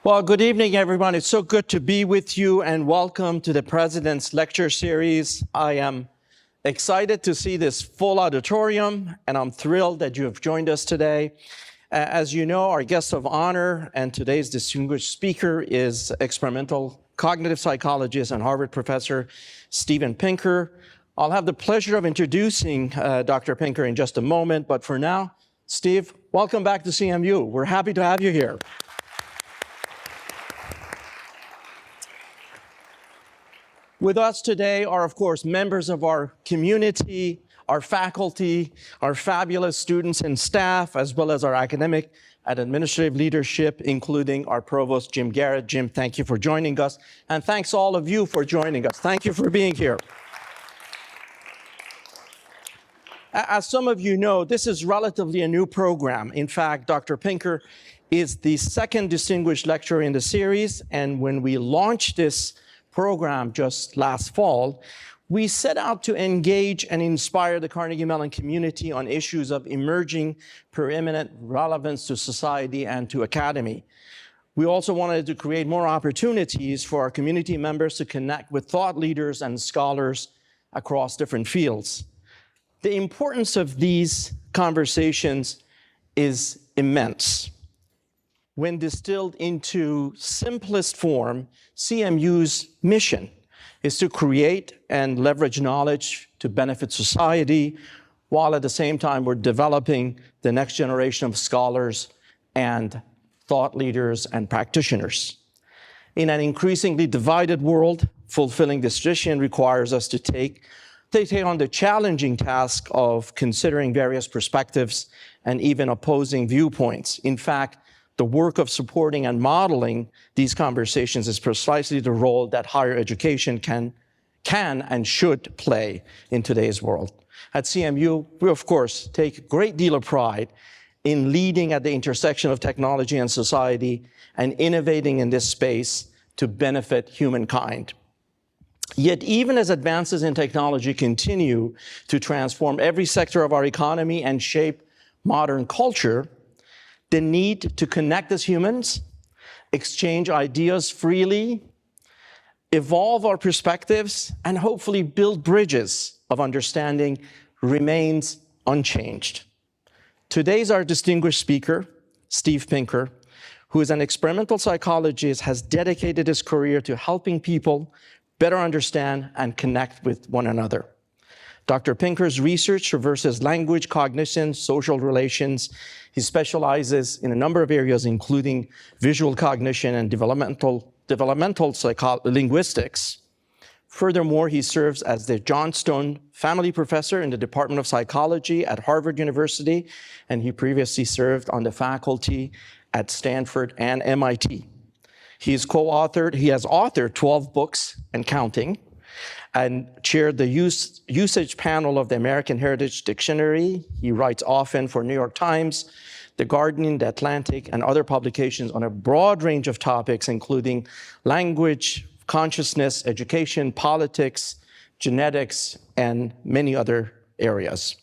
Well, good evening, everyone. It's so good to be with you, and welcome to the President's Lecture Series. I am excited to see this full auditorium, and I'm thrilled that you have joined us today. As you know, our guest of honor and today's distinguished speaker is experimental cognitive psychologist and Harvard professor Steven Pinker. I'll have the pleasure of introducing Dr. Pinker in just a moment, but for now, Steve, welcome back to CMU. We're happy to have you here. With us today are, of course, members of our community, our faculty, our fabulous students and staff, as well as our academic and administrative leadership, including our provost, Jim Garrett. Jim, thank you for joining us. And thanks all of you for joining us. Thank you for being here. As some of you know, this is relatively a new program. In fact, Dr. Pinker is the second distinguished lecturer in the series. And when we launched this program just last fall, we set out to engage and inspire the Carnegie Mellon community on issues of emerging preeminent relevance to society and to academy. We also wanted to create more opportunities for our community members to connect with thought leaders and scholars across different fields. The importance of these conversations is immense. When distilled into simplest form, CMU's mission is to create and leverage knowledge to benefit society, while at the same time we're developing the next generation of scholars and thought leaders and practitioners. In an increasingly divided world, fulfilling this mission requires us to take on the challenging task of considering various perspectives and even opposing viewpoints. In fact, the work of supporting and modeling these conversations is precisely the role that higher education can and should play in today's world. At CMU, we of course take a great deal of pride in leading at the intersection of technology and society and innovating in this space to benefit humankind. Yet even as advances in technology continue to transform every sector of our economy and shape modern culture, the need to connect as humans, exchange ideas freely, evolve our perspectives, and hopefully build bridges of understanding remains unchanged. Today's our distinguished speaker, Steve Pinker, who is an experimental psychologist, has dedicated his career to helping people better understand and connect with one another. Dr. Pinker's research traverses language, cognition, social relations. He specializes in a number of areas, including visual cognition and developmental linguistics. Furthermore, he serves as the Johnstone Family Professor in the Department of Psychology at Harvard University, and he previously served on the faculty at Stanford and MIT. He has authored 12 books and counting, and chaired the usage panel of the American Heritage Dictionary. He writes often for New York Times, The Guardian, The Atlantic, and other publications on a broad range of topics, including language, consciousness, education, politics, genetics, and many other areas.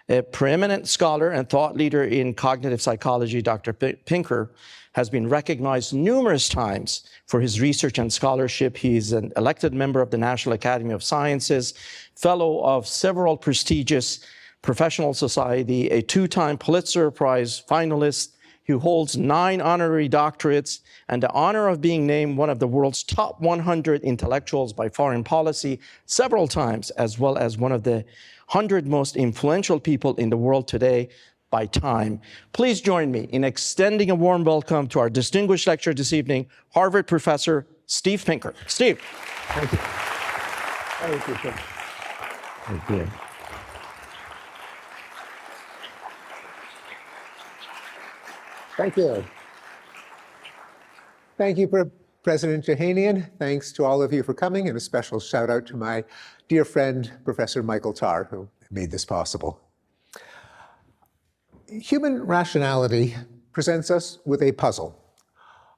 A preeminent scholar and thought leader in cognitive psychology, Dr. Pinker has been recognized numerous times for his research and scholarship. He's an elected member of the National Academy of Sciences, fellow of several prestigious professional society, a two-time Pulitzer Prize finalist, who holds 9 honorary doctorates, and the honor of being named one of the world's top 100 intellectuals by Foreign Policy several times, as well as one of the 100 most influential people in the world today by Time. Please join me in extending a warm welcome to our distinguished lecturer this evening, Harvard professor Steve Pinker. Steve. Thank you. Thank you. Thank you. Thank you. Thank you, President Jahanian. Thanks to all of you for coming, and a special shout out to my dear friend, Professor Michael Tarr, who made this possible. Human rationality presents us with a puzzle.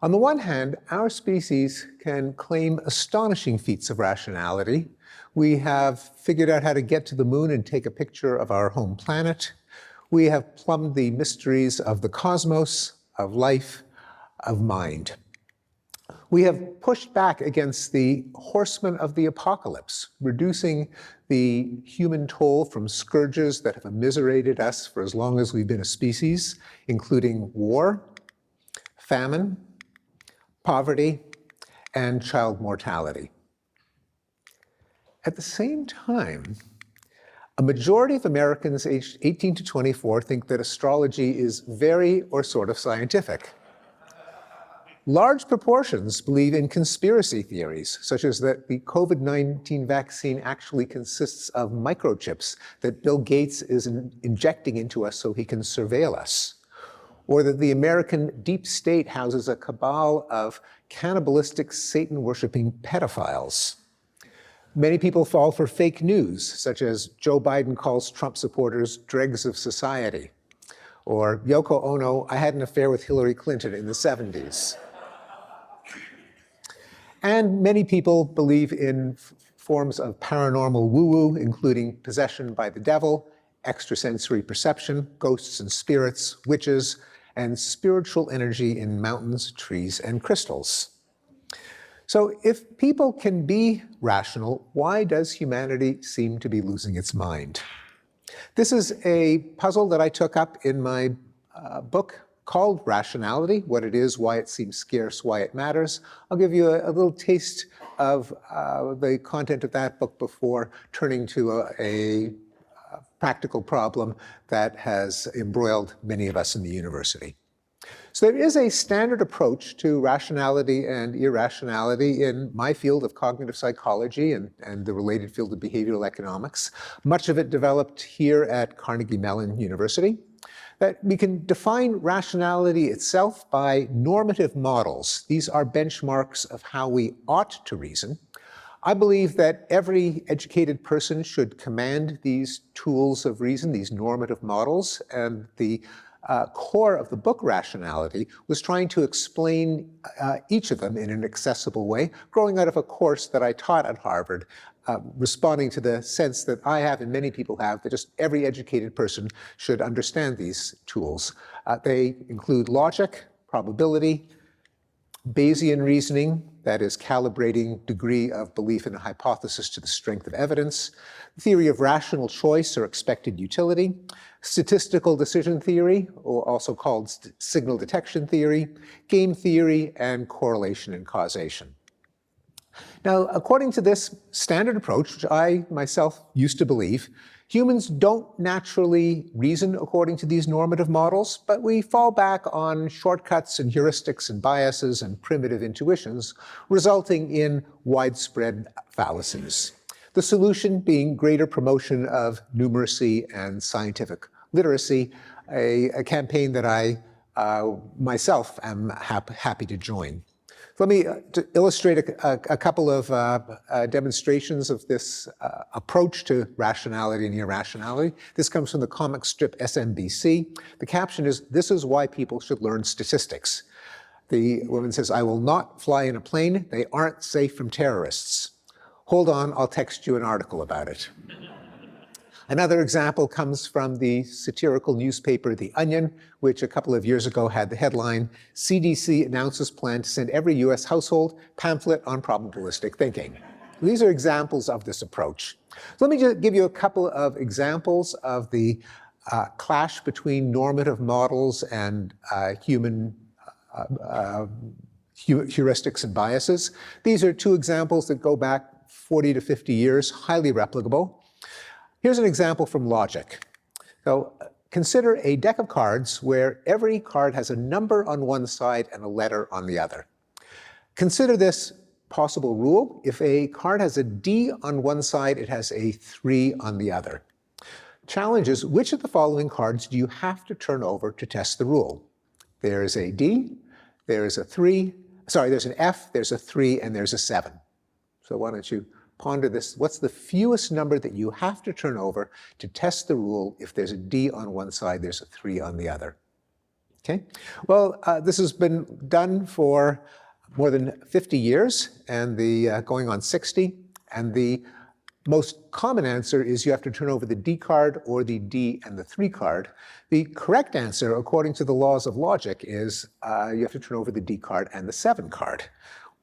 On the one hand, our species can claim astonishing feats of rationality. We have figured out how to get to the moon and take a picture of our home planet. We have plumbed the mysteries of the cosmos, of life, of mind. We have pushed back against the horsemen of the apocalypse, reducing the human toll from scourges that have immiserated us for as long as we've been a species, including war, famine, poverty, and child mortality. At the same time, a majority of Americans aged 18 to 24 think that astrology is very or sort of scientific. Large proportions believe in conspiracy theories, such as that the COVID-19 vaccine actually consists of microchips that Bill Gates is injecting into us so he can surveil us, or that the American deep state houses a cabal of cannibalistic, Satan-worshiping pedophiles. Many people fall for fake news, such as Joe Biden calls Trump supporters dregs of society, or Yoko Ono, I had an affair with Hillary Clinton in the 70s. And many people believe in forms of paranormal woo-woo, including possession by the devil, extrasensory perception, ghosts and spirits, witches, and spiritual energy in mountains, trees, and crystals. So if people can be rational, why does humanity seem to be losing its mind? This is a puzzle that I took up in my book called Rationality, what it is, why it seems scarce, why it matters. I'll give you a little taste of the content of that book before turning to a practical problem that has embroiled many of us in the university. So there is a standard approach to rationality and irrationality in my field of cognitive psychology and the related field of behavioral economics, much of it developed here at Carnegie Mellon University, that we can define rationality itself by normative models. These are benchmarks of how we ought to reason. I believe that every educated person should command these tools of reason, these normative models, and the core of the book Rationality was trying to explain each of them in an accessible way, growing out of a course that I taught at Harvard, responding to the sense that I have and many people have that just every educated person should understand these tools. They include logic, probability, Bayesian reasoning, that is calibrating degree of belief in a hypothesis to the strength of evidence, theory of rational choice or expected utility, statistical decision theory, or also called signal detection theory, game theory, and correlation and causation. Now, according to this standard approach, which I myself used to believe, humans don't naturally reason according to these normative models, but we fall back on shortcuts and heuristics and biases and primitive intuitions, resulting in widespread fallacies. The solution being greater promotion of numeracy and scientific literacy, a campaign that I myself am happy to join. Let me illustrate a couple of demonstrations of this approach to rationality and irrationality. This comes from the comic strip SMBC. The caption is, "This is why people should learn statistics." The woman says, "I will not fly in a plane. They aren't safe from terrorists." Hold on, I'll text you an article about it. Another example comes from the satirical newspaper The Onion, which a couple of years ago had the headline, "CDC announces plan to send every US household pamphlet on probabilistic thinking." These are examples of this approach. So let me just give you a couple of examples of the clash between normative models and human heuristics and biases. These are two examples that go back 40 to 50 years, highly replicable. Here's an example from logic. So consider a deck of cards where every card has a number on one side and a letter on the other. Consider this possible rule. If a card has a D on one side, it has a 3 on the other. Challenge is, which of the following cards do you have to turn over to test the rule? There's a D, there's a 3, sorry, there's an F, there's a 3, and there's a 7. So why don't you ponder this. What's the fewest number that you have to turn over to test the rule if there's a D on one side, there's a 3 on the other? Okay, well, this has been done for more than 50 years and going on 60. And the most common answer is you have to turn over the D card or the D and the 3 card. The correct answer, according to the laws of logic, is you have to turn over the D card and the 7 card.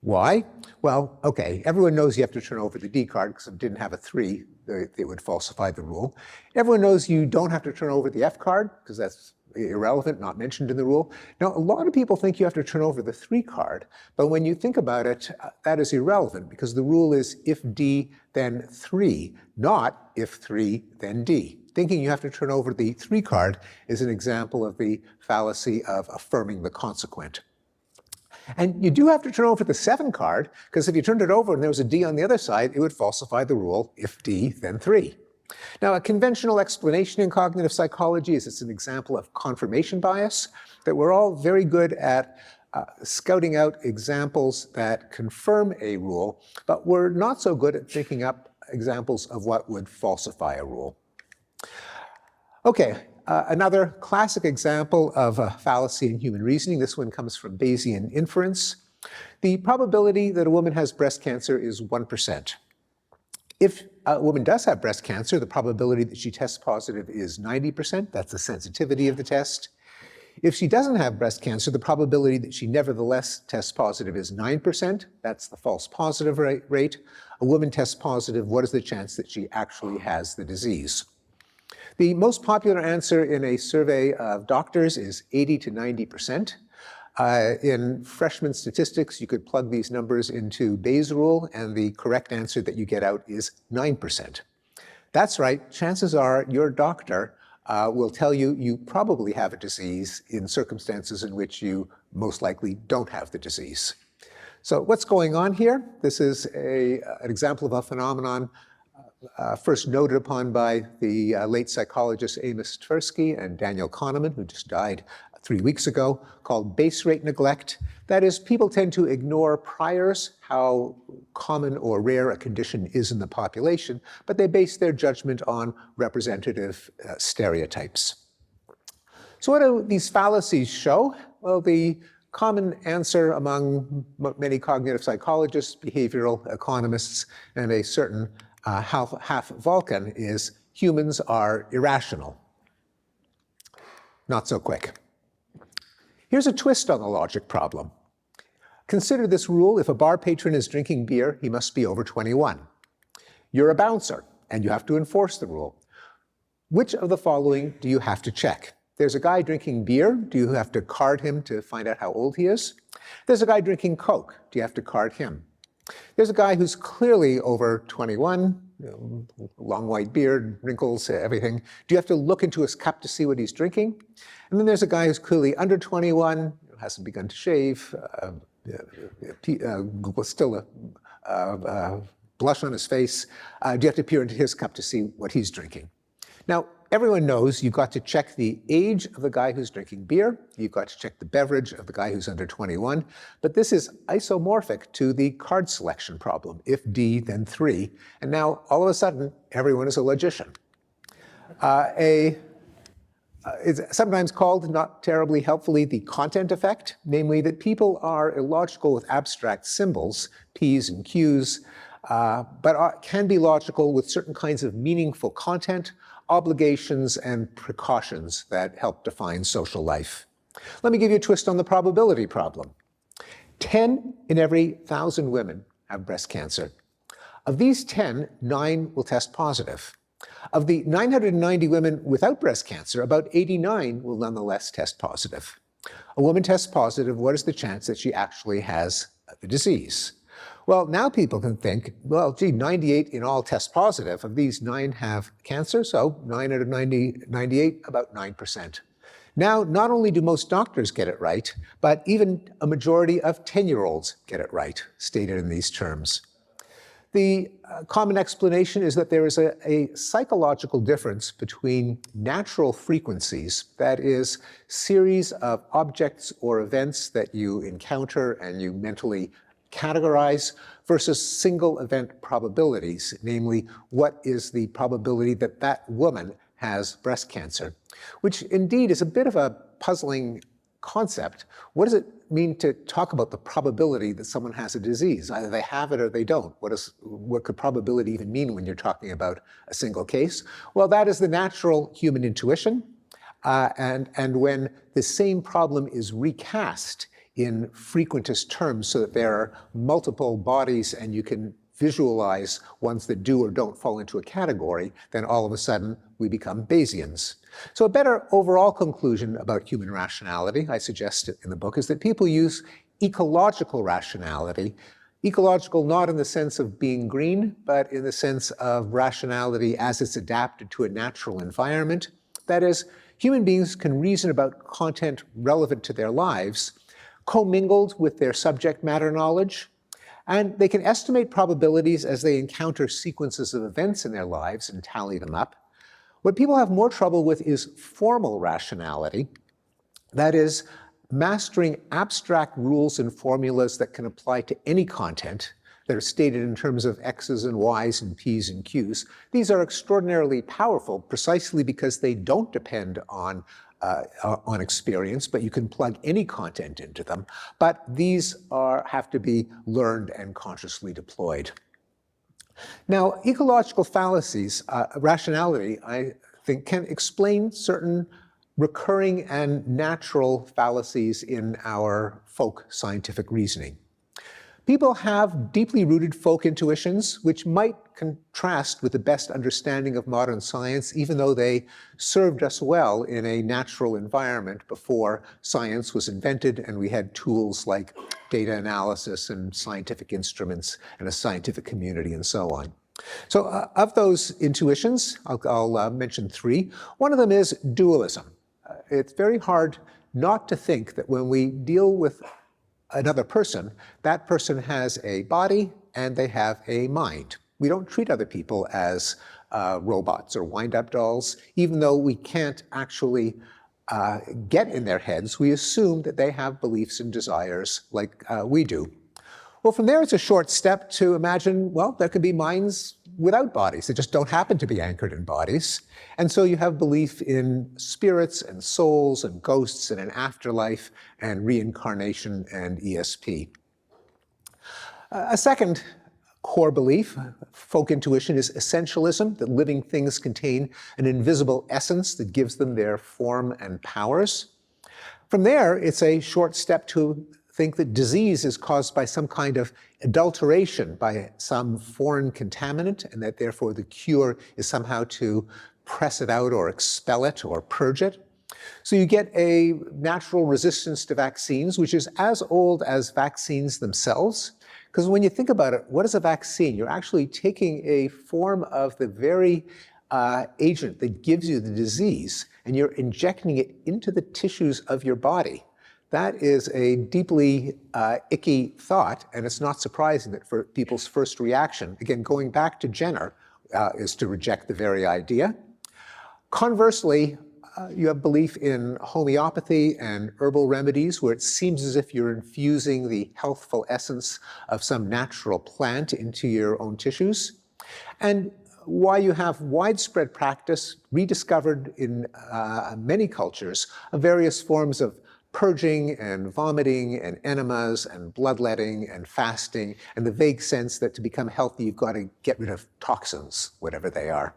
Why? Well, okay, everyone knows you have to turn over the D card because if it didn't have a 3, it would falsify the rule. Everyone knows you don't have to turn over the F card because that's irrelevant, not mentioned in the rule. Now, a lot of people think you have to turn over the 3 card, but when you think about it, that is irrelevant because the rule is if D, then 3, not if 3, then D. Thinking you have to turn over the 3 card is an example of the fallacy of affirming the consequent. And you do have to turn over the 7 card, because if you turned it over and there was a D on the other side, it would falsify the rule, if D, then 3. Now, a conventional explanation in cognitive psychology is it's an example of confirmation bias, that we're all very good at scouting out examples that confirm a rule, but we're not so good at picking up examples of what would falsify a rule. Okay. Another classic example of a fallacy in human reasoning. This one comes from Bayesian inference. The probability that a woman has breast cancer is 1%. If a woman does have breast cancer, the probability that she tests positive is 90%. That's the sensitivity of the test. If she doesn't have breast cancer, the probability that she nevertheless tests positive is 9%. That's the false positive rate. A woman tests positive, what is the chance that she actually has the disease? The most popular answer in a survey of doctors is 80 to 90%. In freshman statistics, you could plug these numbers into Bayes' rule, and the correct answer that you get out is 9%. That's right, chances are your doctor will tell you you probably have a disease in circumstances in which you most likely don't have the disease. So what's going on here? This is an example of a phenomenon first noted upon by the late psychologists Amos Tversky and Daniel Kahneman, who just died 3 weeks ago, called base rate neglect. That is, people tend to ignore priors, how common or rare a condition is in the population, but they base their judgment on representative stereotypes. So what do these fallacies show? Well, the common answer among many cognitive psychologists, behavioral economists, and a certain half Vulcan is humans are irrational. Not so quick. Here's a twist on the logic problem. Consider this rule: if a bar patron is drinking beer, he must be over 21. You're a bouncer, and you have to enforce the rule. Which of the following do you have to check? There's a guy drinking beer. Do you have to card him to find out how old he is? There's a guy drinking Coke. Do you have to card him? There's a guy who's clearly over 21, long white beard, wrinkles, everything. Do you have to look into his cup to see what he's drinking? And then there's a guy who's clearly under 21, hasn't begun to shave, still a blush on his face. Do you have to peer into his cup to see what he's drinking? Now, everyone knows you've got to check the age of the guy who's drinking beer. You've got to check the beverage of the guy who's under 21. But this is isomorphic to the card selection problem. If D, then 3. And now, all of a sudden, everyone is a logician. It's sometimes called, not terribly helpfully, the content effect, namely that people are illogical with abstract symbols, P's and Q's, but can be logical with certain kinds of meaningful content, obligations, and precautions that help define social life. Let me give you a twist on the probability problem. 10 in every 1,000 women have breast cancer. Of these 10, 9 will test positive. Of the 990 women without breast cancer, about 89 will nonetheless test positive. A woman tests positive, what is the chance that she actually has the disease? Well, now people can think, well, gee, 98 in all test positive. Of these, 9 have cancer, so 9 out of 98, about 9%. Now, not only do most doctors get it right, but even a majority of 10-year-olds get it right, stated in these terms. The common explanation is that there is a psychological difference between natural frequencies, that is, series of objects or events that you encounter and you mentally categorize, versus single event probabilities, namely, what is the probability that that woman has breast cancer, which indeed is a bit of a puzzling concept. What does it mean to talk about the probability that someone has a disease? Either they have it or they don't. What could probability even mean when you're talking about a single case? Well, that is the natural human intuition. And when the same problem is recast in frequentist terms so that there are multiple bodies and you can visualize ones that do or don't fall into a category, then all of a sudden we become Bayesians. So a better overall conclusion about human rationality, I suggest in the book, is that people use ecological rationality. Ecological not in the sense of being green, but in the sense of rationality as it's adapted to a natural environment. That is, human beings can reason about content relevant to their lives, commingled with their subject matter knowledge, and they can estimate probabilities as they encounter sequences of events in their lives and tally them up. What people have more trouble with is formal rationality. That is, mastering abstract rules and formulas that can apply to any content that are stated in terms of X's and Y's and P's and Q's. These are extraordinarily powerful precisely because they don't depend on experience, but you can plug any content into them. But these have to be learned and consciously deployed. Now, ecological fallacies, rationality, I think, can explain certain recurring and natural fallacies in our folk scientific reasoning. People have deeply rooted folk intuitions, which might contrast with the best understanding of modern science, even though they served us well in a natural environment before science was invented and we had tools like data analysis and scientific instruments and a scientific community and so on. So of those intuitions, I'll mention three. One of them is dualism. It's very hard not to think that when we deal with another person, that person has a body and they have a mind. We don't treat other people as robots or wind-up dolls. Even though we can't actually get in their heads, we assume that they have beliefs and desires like we do. Well, from there, it's a short step to imagine, well, there could be minds without bodies. They just don't happen to be anchored in bodies. And so you have belief in spirits and souls and ghosts and an afterlife and reincarnation and ESP. A second core belief, folk intuition, is essentialism, that living things contain an invisible essence that gives them their form and powers. From there, it's a short step to think that disease is caused by some kind of adulteration, by some foreign contaminant, and that therefore the cure is somehow to press it out or expel it or purge it. So you get a natural resistance to vaccines, which is as old as vaccines themselves. Because when you think about it, what is a vaccine? You're actually taking a form of the very agent that gives you the disease, and you're injecting it into the tissues of your body. That is a deeply icky thought, and it's not surprising that for people's first reaction, again, going back to Jenner, is to reject the very idea. Conversely, you have belief in homeopathy and herbal remedies, where it seems as if you're infusing the healthful essence of some natural plant into your own tissues. And why you have widespread practice, rediscovered in many cultures, of various forms of purging and vomiting and enemas and bloodletting and fasting, and the vague sense that to become healthy, you've got to get rid of toxins, whatever they are.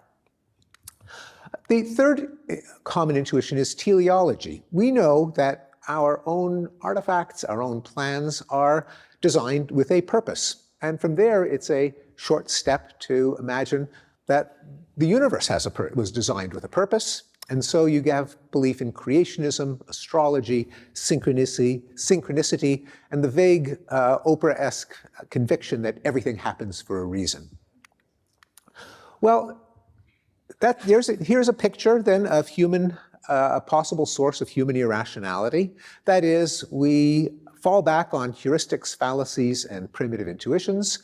The third common intuition is teleology. We know that our own artifacts, our own plans are designed with a purpose. And from there, it's a short step to imagine that the universe was designed with a purpose. And so you have belief in creationism, astrology, synchronicity, and the vague Oprah-esque conviction that everything happens for a reason. Well, here's a picture then of a possible source of human irrationality. That is, we fall back on heuristics, fallacies, and primitive intuitions,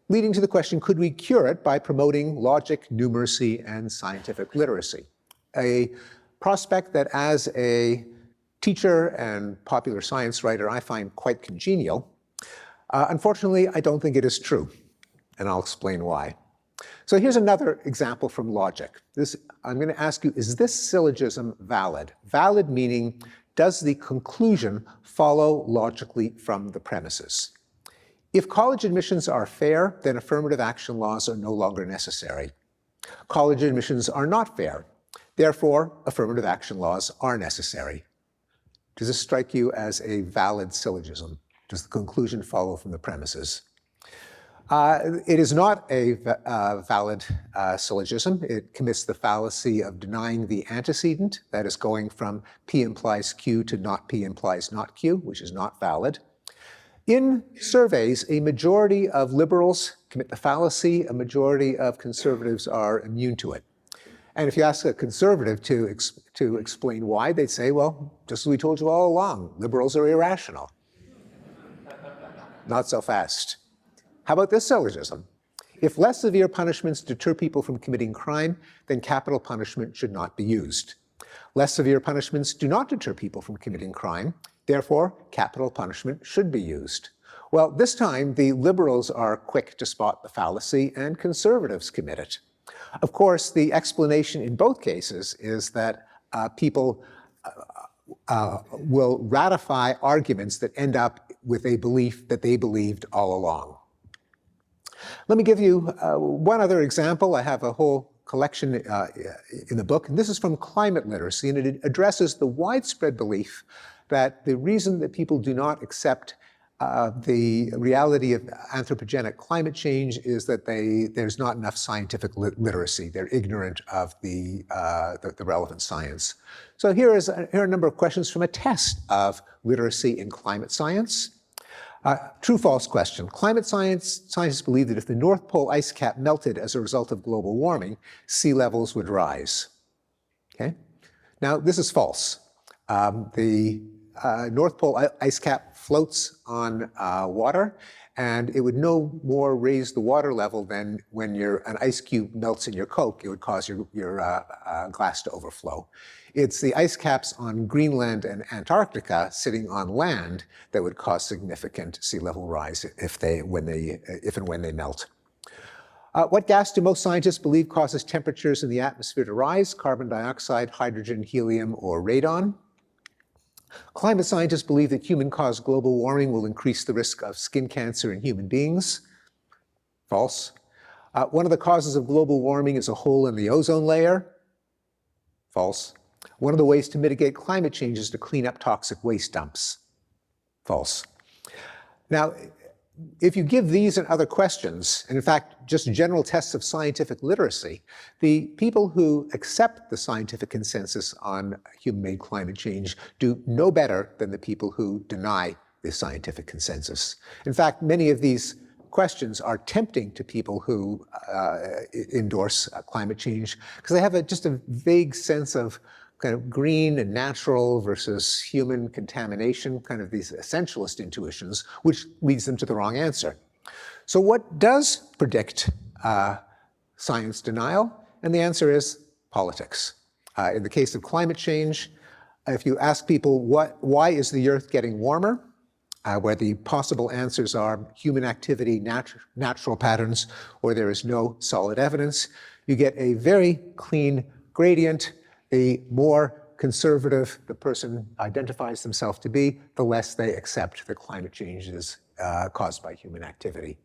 leading to the question, could we cure it by promoting logic, numeracy, and scientific literacy? A prospect that as a teacher and popular science writer, I find quite congenial. Unfortunately, I don't think it is true, and I'll explain why. So here's another example from logic. I'm going to ask you, is this syllogism valid? Valid meaning, does the conclusion follow logically from the premises? If college admissions are fair, then affirmative action laws are no longer necessary. College admissions are not fair. Therefore, affirmative action laws are necessary. Does this strike you as a valid syllogism? Does the conclusion follow from the premises? It is not a valid syllogism. It commits the fallacy of denying the antecedent, that is going from P implies Q to not P implies not Q, which is not valid. In surveys, a majority of liberals commit the fallacy, a majority of conservatives are immune to it. And if you ask a conservative to explain why, they'd say, well, just as we told you all along, liberals are irrational. Not so fast. How about this syllogism? If less severe punishments deter people from committing crime, then capital punishment should not be used. Less severe punishments do not deter people from committing crime, therefore capital punishment should be used. Well, this time the liberals are quick to spot the fallacy and conservatives commit it. Of course, the explanation in both cases is that people will ratify arguments that end up with a belief that they believed all along. Let me give you one other example. I have a whole collection in the book, and this is from climate literacy, and it addresses the widespread belief that the reason that people do not accept the reality of anthropogenic climate change is that there's not enough scientific literacy. They're ignorant of the relevant science. So here are a number of questions from a test of literacy in climate science. True-false question. Climate scientists believe that if the North Pole ice cap melted as a result of global warming, sea levels would rise. Okay? Now, this is false. The North Pole ice cap floats on water, and it would no more raise the water level than when an ice cube melts in your Coke. It would cause your glass to overflow. It's the ice caps on Greenland and Antarctica sitting on land that would cause significant sea level rise if and when they melt. What gas do most scientists believe causes temperatures in the atmosphere to rise? Carbon dioxide, hydrogen, helium, or radon? Climate scientists believe that human-caused global warming will increase the risk of skin cancer in human beings. False. One of the causes of global warming is a hole in the ozone layer. False. One of the ways to mitigate climate change is to clean up toxic waste dumps. False. Now, if you give these and other questions, and in fact, just general tests of scientific literacy, the people who accept the scientific consensus on human-made climate change do no better than the people who deny the scientific consensus. In fact, many of these questions are tempting to people who endorse climate change because they have just a vague sense of kind of green and natural versus human contamination, kind of these essentialist intuitions, which leads them to the wrong answer. So what does predict science denial? And the answer is politics. In the case of climate change, if you ask people why is the Earth getting warmer, where the possible answers are human activity, natural patterns, or there is no solid evidence, you get a very clean gradient. The more conservative the person identifies themselves to be, the less they accept that climate change is caused by human activity.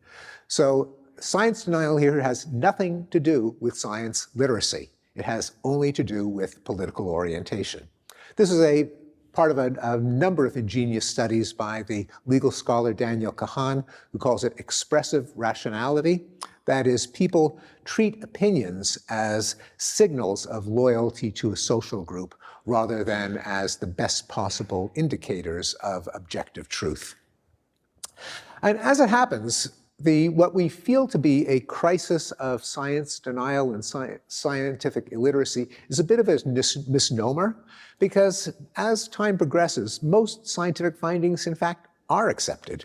So science denial here has nothing to do with science literacy. It has only to do with political orientation. This is a part of a number of ingenious studies by the legal scholar Daniel Kahan, who calls it expressive rationality. That is, people treat opinions as signals of loyalty to a social group rather than as the best possible indicators of objective truth. And as it happens, what we feel to be a crisis of science denial and scientific illiteracy is a bit of a misnomer, because as time progresses, most scientific findings, in fact, are accepted.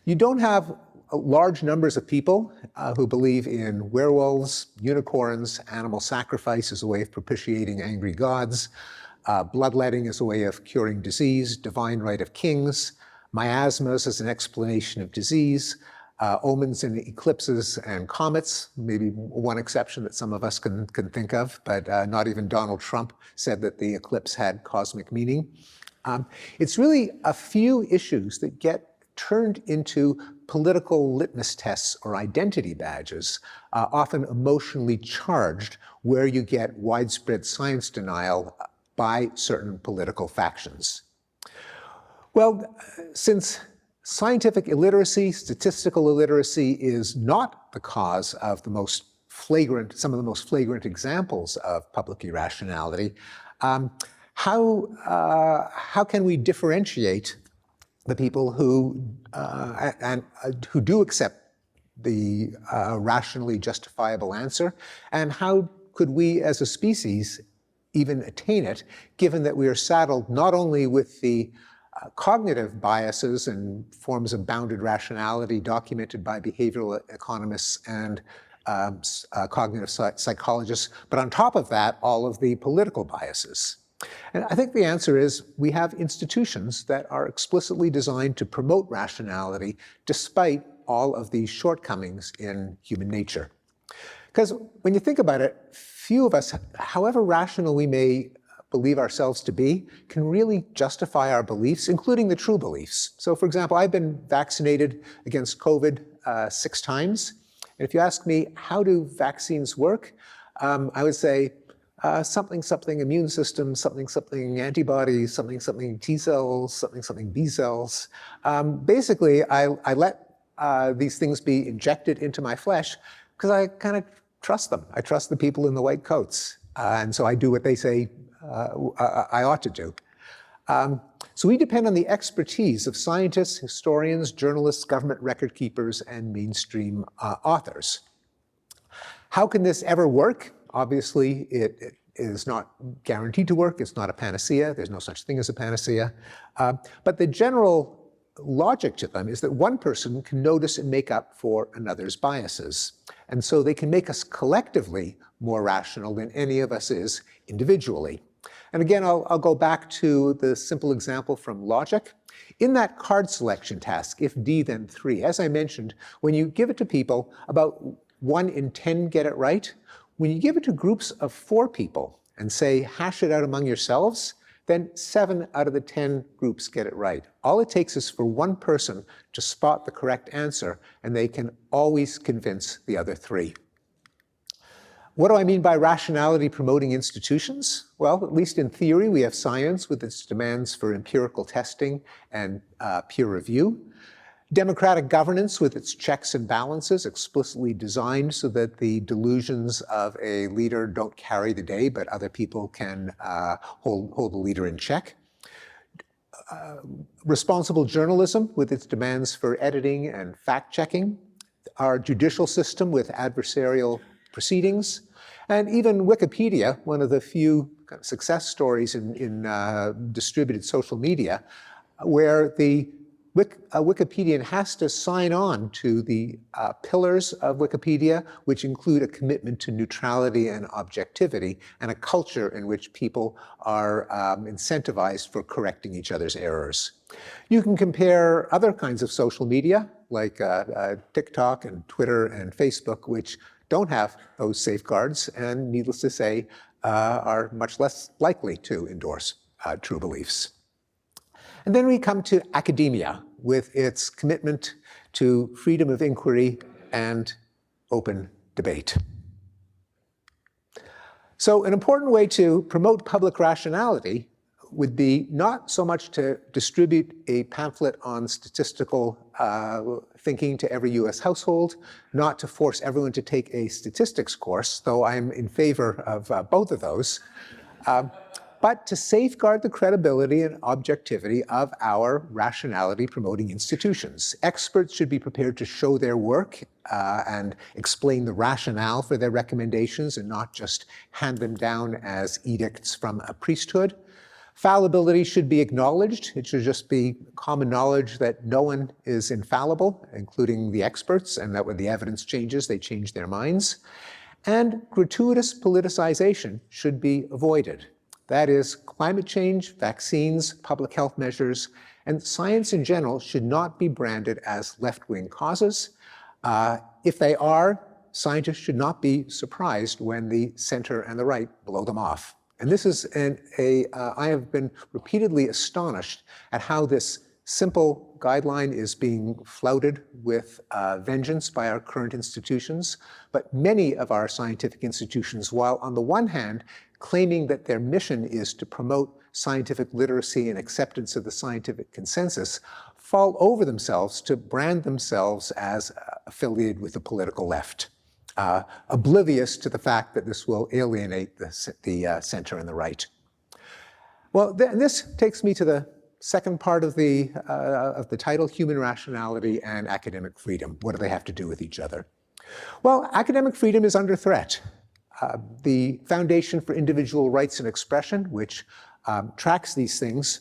You don't have large numbers of people who believe in werewolves, unicorns, animal sacrifice as a way of propitiating angry gods, bloodletting as a way of curing disease, divine right of kings, miasmas as an explanation of disease, omens and eclipses and comets, maybe one exception that some of us can think of, but not even Donald Trump said that the eclipse had cosmic meaning. It's really a few issues that get turned into political litmus tests or identity badges, often emotionally charged, where you get widespread science denial by certain political factions. Well, since scientific illiteracy, statistical illiteracy is not the cause of some of the most flagrant examples of public irrationality, how can we differentiate the people who do accept the rationally justifiable answer, and how could we as a species even attain it, given that we are saddled not only with the cognitive biases and forms of bounded rationality documented by behavioral economists and cognitive psychologists, but on top of that, all of the political biases. And I think the answer is we have institutions that are explicitly designed to promote rationality despite all of these shortcomings in human nature. Because when you think about it, few of us, however rational we may believe ourselves to be, can really justify our beliefs, including the true beliefs. So for example, I've been vaccinated against COVID 6 times. And if you ask me, how do vaccines work? I would say something immune system, something antibodies, something T cells, something B cells. Basically, I let these things be injected into my flesh because I kind of trust them. I trust the people in the white coats. And so I do what they say I ought to do. So we depend on the expertise of scientists, historians, journalists, government record keepers, and mainstream authors. How can this ever work? Obviously, it is not guaranteed to work. It's not a panacea. There's no such thing as a panacea. But the general logic to them is that one person can notice and make up for another's biases. And so they can make us collectively more rational than any of us is individually. And again, I'll go back to the simple example from logic. In that card selection task, if D then 3, as I mentioned, when you give it to people, about 1 in 10 get it right. When you give it to groups of 4 people and say, hash it out among yourselves, then 7 out of the 10 groups get it right. All it takes is for one person to spot the correct answer, and they can always convince the other 3. What do I mean by rationality promoting institutions? Well, at least in theory, we have science with its demands for empirical testing and peer review. Democratic governance with its checks and balances explicitly designed so that the delusions of a leader don't carry the day, but other people can hold the leader in check. Responsible journalism with its demands for editing and fact-checking. Our judicial system with adversarial proceedings, and even Wikipedia, one of the few success stories in distributed social media, where the Wikipedian has to sign on to the pillars of Wikipedia, which include a commitment to neutrality and objectivity, and a culture in which people are incentivized for correcting each other's errors. You can compare other kinds of social media, like TikTok and Twitter and Facebook, which don't have those safeguards, and needless to say, are much less likely to endorse true beliefs. And then we come to academia with its commitment to freedom of inquiry and open debate. So an important way to promote public rationality would be not so much to distribute a pamphlet on statistical thinking to every US household, not to force everyone to take a statistics course, though I'm in favor of both of those, but to safeguard the credibility and objectivity of our rationality promoting institutions. Experts should be prepared to show their work and explain the rationale for their recommendations and not just hand them down as edicts from a priesthood. Fallibility should be acknowledged. It should just be common knowledge that no one is infallible, including the experts, and that when the evidence changes, they change their minds. And gratuitous politicization should be avoided. That is, climate change, vaccines, public health measures, and science in general should not be branded as left-wing causes. If they are, scientists should not be surprised when the center and the right blow them off. And this is I have been repeatedly astonished at how this simple guideline is being flouted with vengeance by our current institutions. But many of our scientific institutions, while on the one hand claiming that their mission is to promote scientific literacy and acceptance of the scientific consensus, fall over themselves to brand themselves as affiliated with the political left, oblivious to the fact that this will alienate the center and the right. Well, this takes me to the second part of the title, Human Rationality and Academic Freedom. What do they have to do with each other? Well, academic freedom is under threat. The Foundation for Individual Rights and Expression, which tracks these things,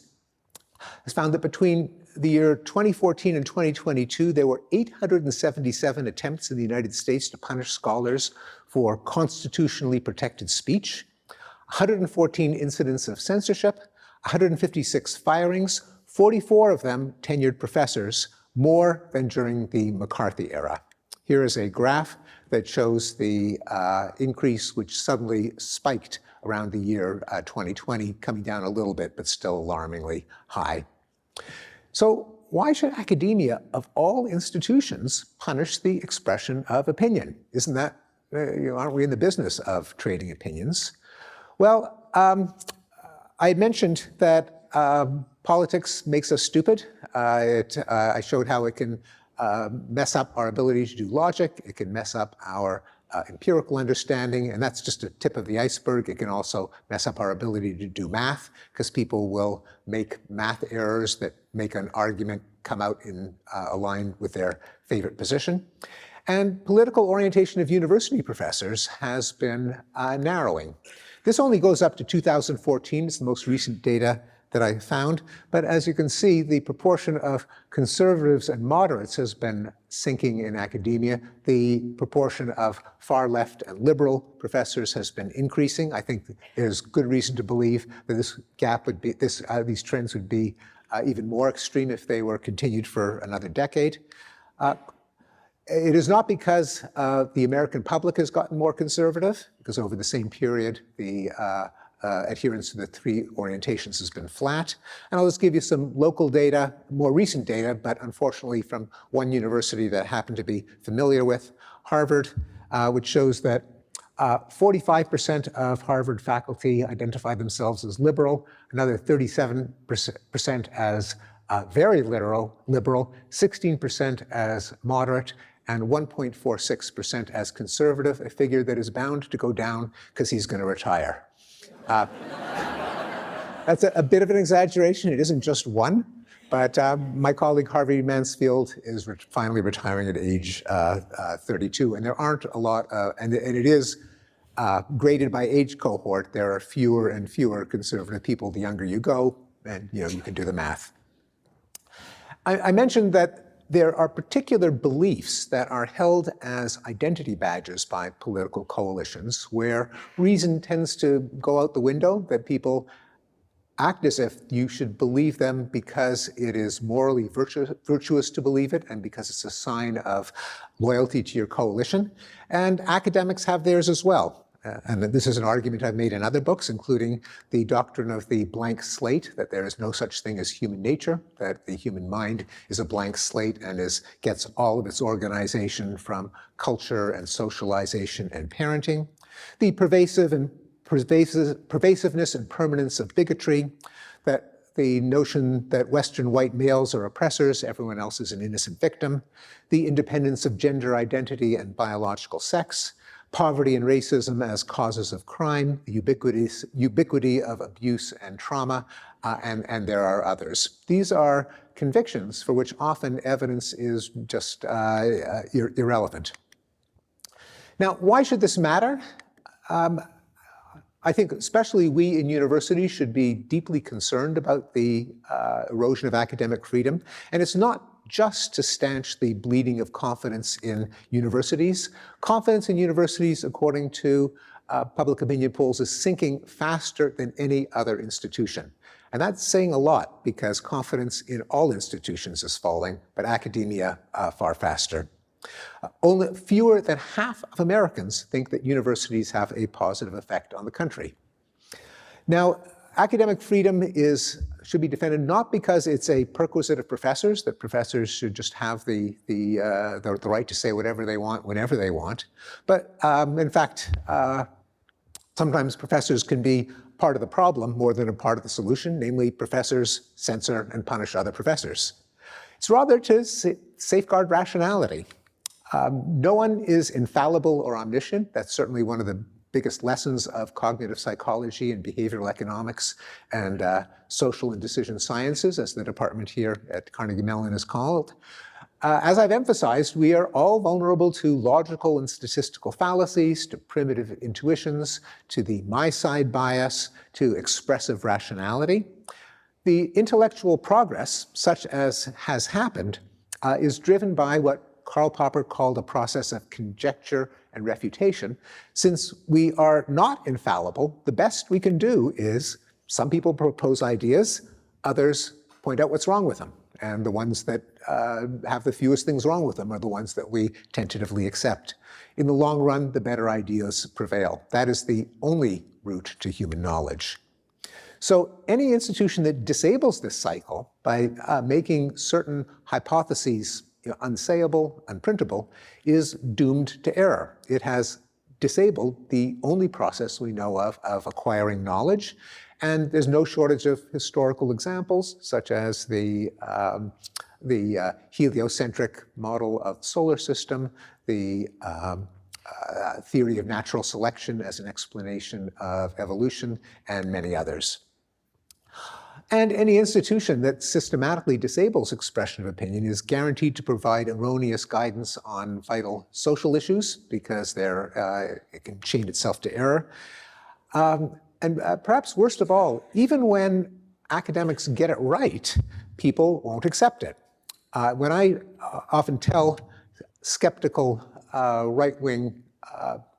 has found that between the year 2014 and 2022, there were 877 attempts in the United States to punish scholars for constitutionally protected speech, 114 incidents of censorship, 156 firings, 44 of them tenured professors, more than during the McCarthy era. Here is a graph that shows the increase which suddenly spiked around the year 2020, coming down a little bit, but still alarmingly high. So why should academia, of all institutions, punish the expression of opinion? Isn't that, aren't we in the business of trading opinions? Well, I had mentioned that politics makes us stupid. I showed how it can mess up our ability to do logic. It can mess up our empirical understanding, and that's just a tip of the iceberg. It can also mess up our ability to do math, because people will make math errors that make an argument come out in aligned with their favorite position. And political orientation of university professors has been narrowing. This only goes up to 2014. It's the most recent data that I found. But as you can see, the proportion of conservatives and moderates has been sinking in academia. The proportion of far left and liberal professors has been increasing. I think there's good reason to believe that this gap would be, these trends would be even more extreme if they were continued for another decade. It is not because the American public has gotten more conservative, because over the same period, the adherence to the three orientations has been flat. And I'll just give you some local data, more recent data, but unfortunately from one university that I happen to be familiar with, Harvard, which shows that 45% of Harvard faculty identify themselves as liberal, another 37% as very liberal, 16% as moderate, and 1.46% as conservative, a figure that is bound to go down because he's going to retire. That's a bit of an exaggeration. It isn't just one, but my colleague Harvey Mansfield is finally retiring at age 32, and there aren't a lot, and it is graded by age cohort. There are fewer and fewer conservative people the younger you go, and you can do the math. I mentioned that there are particular beliefs that are held as identity badges by political coalitions where reason tends to go out the window, that people act as if you should believe them because it is morally virtuous to believe it and because it's a sign of loyalty to your coalition. And academics have theirs as well. And this is an argument I've made in other books, including the doctrine of the blank slate, that there is no such thing as human nature, that the human mind is a blank slate and gets all of its organization from culture and socialization and parenting. The pervasiveness and permanence of bigotry, that the notion that Western white males are oppressors, everyone else is an innocent victim, the independence of gender identity and biological sex, poverty and racism as causes of crime, the ubiquity of abuse and trauma, and there are others. These are convictions for which often evidence is just irrelevant. Now, why should this matter? I think especially we in universities should be deeply concerned about the erosion of academic freedom. And it's not just to stanch the bleeding of confidence in universities. Confidence in universities, according to public opinion polls, is sinking faster than any other institution. And that's saying a lot because confidence in all institutions is falling, but academia far faster. Only fewer than half of Americans think that universities have a positive effect on the country. Now, academic freedom should be defended not because it's a perquisite of professors, that professors should just have the right to say whatever they want, whenever they want, but in fact, Sometimes professors can be part of the problem more than a part of the solution, namely professors censor and punish other professors. It's rather to safeguard rationality. No one is infallible or omniscient. That's certainly one of the biggest lessons of cognitive psychology and behavioral economics and social and decision sciences, as the department here at Carnegie Mellon is called. As I've emphasized, we are all vulnerable to logical and statistical fallacies, to primitive intuitions, to the my side bias, to expressive rationality. The intellectual progress, such as has happened, is driven by what Karl Popper called a process of conjecture and refutation. Since we are not infallible, the best we can do is some people propose ideas, others point out what's wrong with them. And the ones that have the fewest things wrong with them are the ones that we tentatively accept. In the long run, the better ideas prevail. That is the only route to human knowledge. So any institution that disables this cycle by making certain hypotheses unsayable, unprintable, is doomed to error. It has disabled the only process we know of acquiring knowledge. And there's no shortage of historical examples, such as the heliocentric model of the solar system, the theory of natural selection as an explanation of evolution, and many others. And any institution that systematically disables expression of opinion is guaranteed to provide erroneous guidance on vital social issues because it can chain itself to error. And perhaps worst of all, even when academics get it right, people won't accept it. When I often tell skeptical right-wing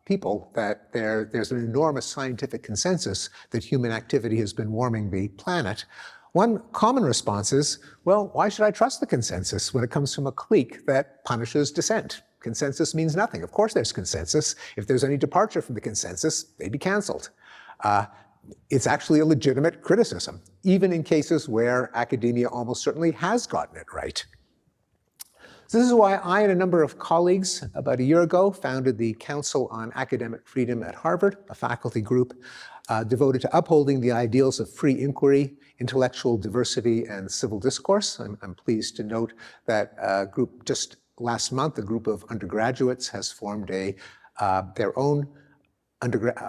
people that there's an enormous scientific consensus that human activity has been warming the planet, one common response is, well, why should I trust the consensus when it comes from a clique that punishes dissent? Consensus means nothing. Of course there's consensus. If there's any departure from the consensus, they'd be canceled. It's actually a legitimate criticism, even in cases where academia almost certainly has gotten it right. So this is why I and a number of colleagues about a year ago founded the Council on Academic Freedom at Harvard, a faculty group devoted to upholding the ideals of free inquiry, intellectual diversity, and civil discourse. I'm pleased to note that a group just last month, a group of undergraduates has formed their own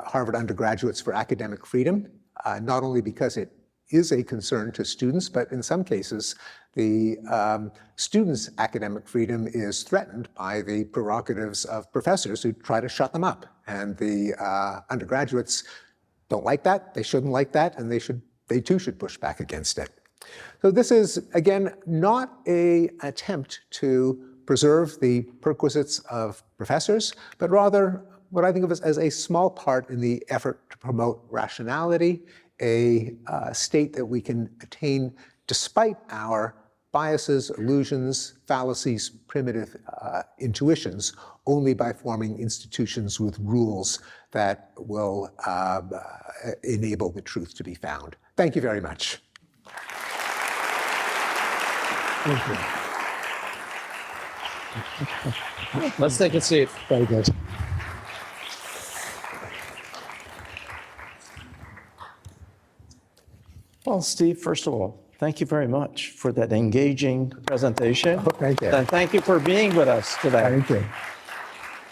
Harvard Undergraduates for Academic Freedom, not only because it is a concern to students, but in some cases, the students' academic freedom is threatened by the prerogatives of professors who try to shut them up. And the undergraduates don't like that, they shouldn't like that, and they too should push back against it. So this is, again, not an attempt to preserve the perquisites of professors, but rather what I think of as a small part in the effort to promote rationality, a state that we can attain despite our biases, illusions, fallacies, primitive intuitions, only by forming institutions with rules that will enable the truth to be found. Thank you very much. Thank you. Let's take a seat. Very good. Well, Steve, first of all, thank you very much for that engaging presentation. Oh, thank you. And thank you for being with us today. Thank you.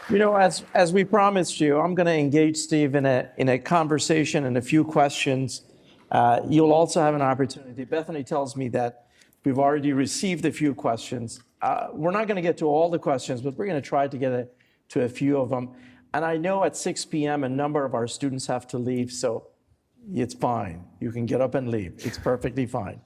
You know, as we promised you, I'm going to engage Steve in a conversation and a few questions. You'll also have an opportunity. Bethany tells me that we've already received a few questions. We're not going to get to all the questions, but we're going to try to get to a few of them. And I know at 6 p.m. a number of our students have to leave, so it's fine. You can get up and leave. It's perfectly fine.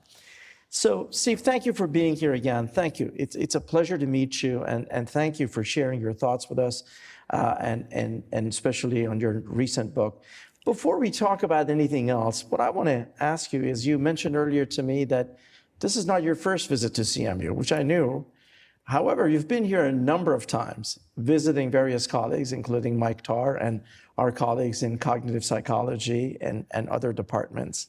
So, Steve, thank you for being here again. Thank you. It's a pleasure to meet you, and thank you for sharing your thoughts with us, and especially on your recent book. Before we talk about anything else, what I want to ask you is, you mentioned earlier to me that this is not your first visit to CMU, which I knew. However, you've been here a number of times, visiting various colleagues, including Mike Tarr and our colleagues in cognitive psychology and other departments.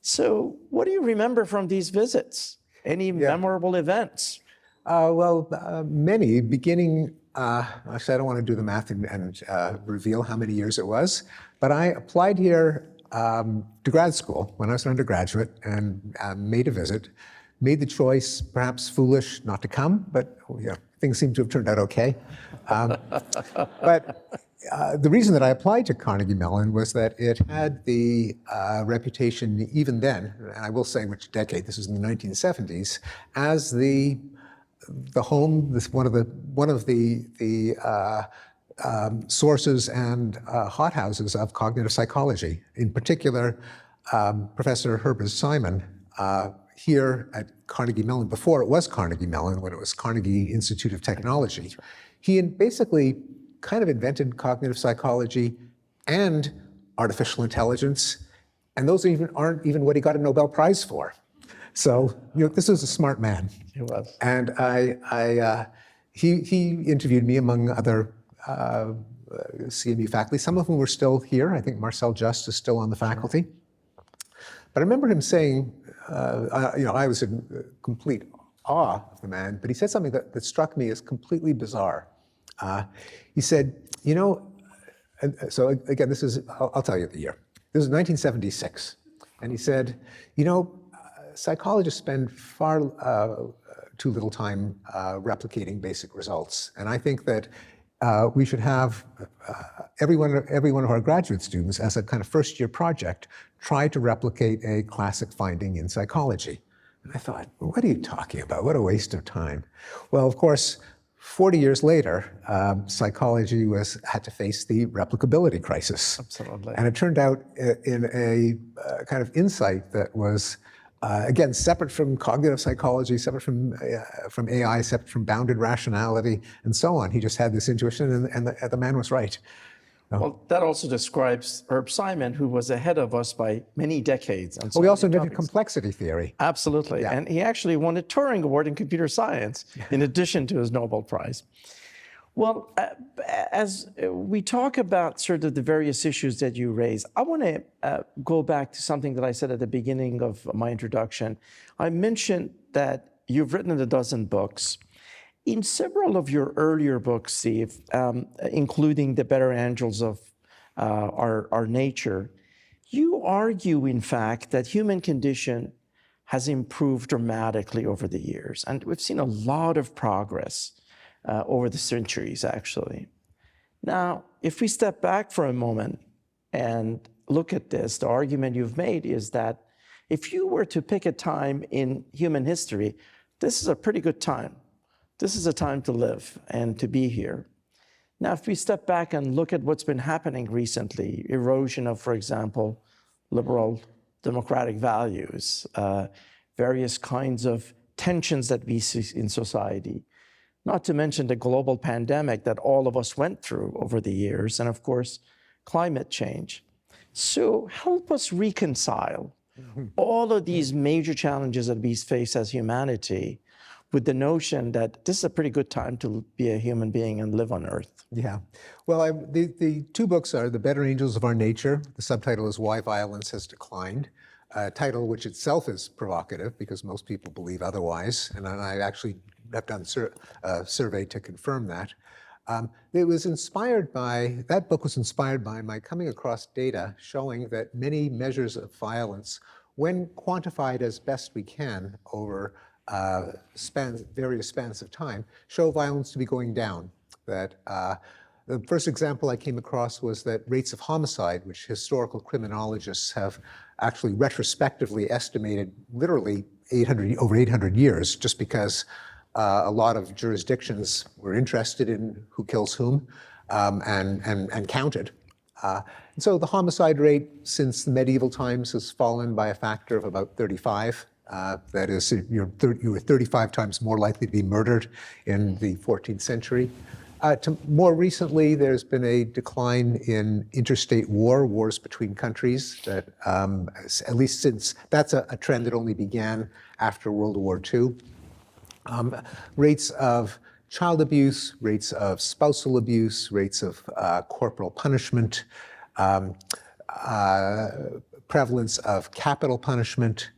So what do you remember from these visits? Any memorable events? Many, beginning, actually I don't want to do the math and reveal how many years it was. But I applied here to grad school when I was an undergraduate and made a visit, made the choice, perhaps foolish, not to come, but things seem to have turned out okay. But the reason that I applied to Carnegie Mellon was that it had the reputation even then, and I will say which decade, this was in the 1970s, as the home, one of the sources and hothouses of cognitive psychology. In particular, Professor Herbert Simon here at Carnegie Mellon, before it was Carnegie Mellon, when it was Carnegie Institute of Technology, he basically kind of invented cognitive psychology and artificial intelligence, and those aren't even what he got a Nobel Prize for. So this was a smart man. He was. And he interviewed me among other CMU faculty, some of whom were still here. I think Marcel Just is still on the faculty. But I remember him saying, I was in complete awe of the man, but he said something that struck me as completely bizarre. He said, so again, I'll tell you the year. This is 1976. And he said, psychologists spend far too little time replicating basic results. And I think that we should have every one of our graduate students, as a kind of first-year project, try to replicate a classic finding in psychology. And I thought, well, what are you talking about? What a waste of time. Well, of course, 40 years later, psychology had to face the replicability crisis. Absolutely. And it turned out in a kind of insight that was, again, separate from cognitive psychology, separate from AI, separate from bounded rationality, and so on. He just had this intuition, and the man was right. Well, that also describes Herb Simon, who was ahead of us by many decades. And we also invented complexity theory. Absolutely. Yeah. And he actually won a Turing Award in computer science, in addition to his Nobel Prize. Well, as we talk about sort of the various issues that you raise, I want to go back to something that I said at the beginning of my introduction. I mentioned that you've written a dozen books. In several of your earlier books, Steve, including The Better Angels of Our Nature, you argue, in fact, that human condition has improved dramatically over the years. And we've seen a lot of progress over the centuries, actually. Now, if we step back for a moment and look at this, the argument you've made is that if you were to pick a time in human history, this is a pretty good time. This is a time to live and to be here. Now, if we step back and look at what's been happening recently, erosion of, for example, liberal democratic values, various kinds of tensions that we see in society, not to mention the global pandemic that all of us went through over the years, and of course, climate change. So help us reconcile all of these major challenges that we face as humanity with the notion that this is a pretty good time to be a human being and live on Earth. Yeah. Well, the two books are The Better Angels of Our Nature. The subtitle is Why Violence Has Declined, a title which itself is provocative because most people believe otherwise. And I actually have done a survey to confirm that. It was inspired by, that book was inspired by my coming across data showing that many measures of violence, when quantified as best we can over various spans of time, show violence to be going down. That the first example I came across was that rates of homicide, which historical criminologists have actually retrospectively estimated literally over 800 years, just because a lot of jurisdictions were interested in who kills whom and counted. And so the homicide rate since the medieval times has fallen by a factor of about 35. That is, you were 35 times more likely to be murdered in the 14th century. More recently, there's been a decline in interstate wars between countries, that at least since, that's a trend that only began after World War II. Rates of child abuse, rates of spousal abuse, rates of corporal punishment, prevalence of capital punishment,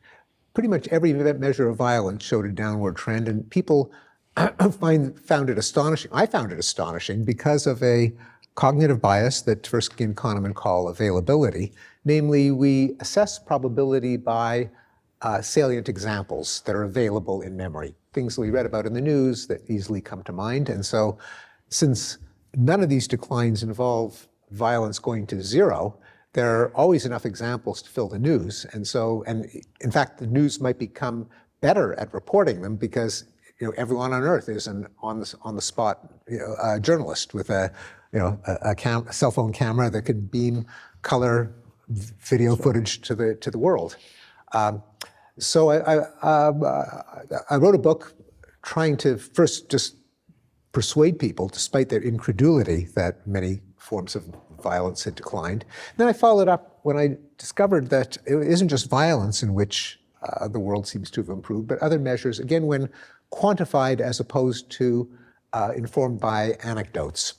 pretty much every measure of violence showed a downward trend, and people found it astonishing. I found it astonishing because of a cognitive bias that Tversky and Kahneman call availability. Namely, we assess probability by salient examples that are available in memory, things that we read about in the news that easily come to mind. And so since none of these declines involve violence going to zero, there are always enough examples to fill the news. And so, and in fact, the news might become better at reporting them because everyone on earth is an on the spot journalist with a cell phone camera that could beam color video footage to the world. So I wrote a book trying to first just persuade people, despite their incredulity, that many forms of violence had declined. Then I followed up when I discovered that it isn't just violence in which the world seems to have improved, but other measures, again, when quantified as opposed to informed by anecdotes.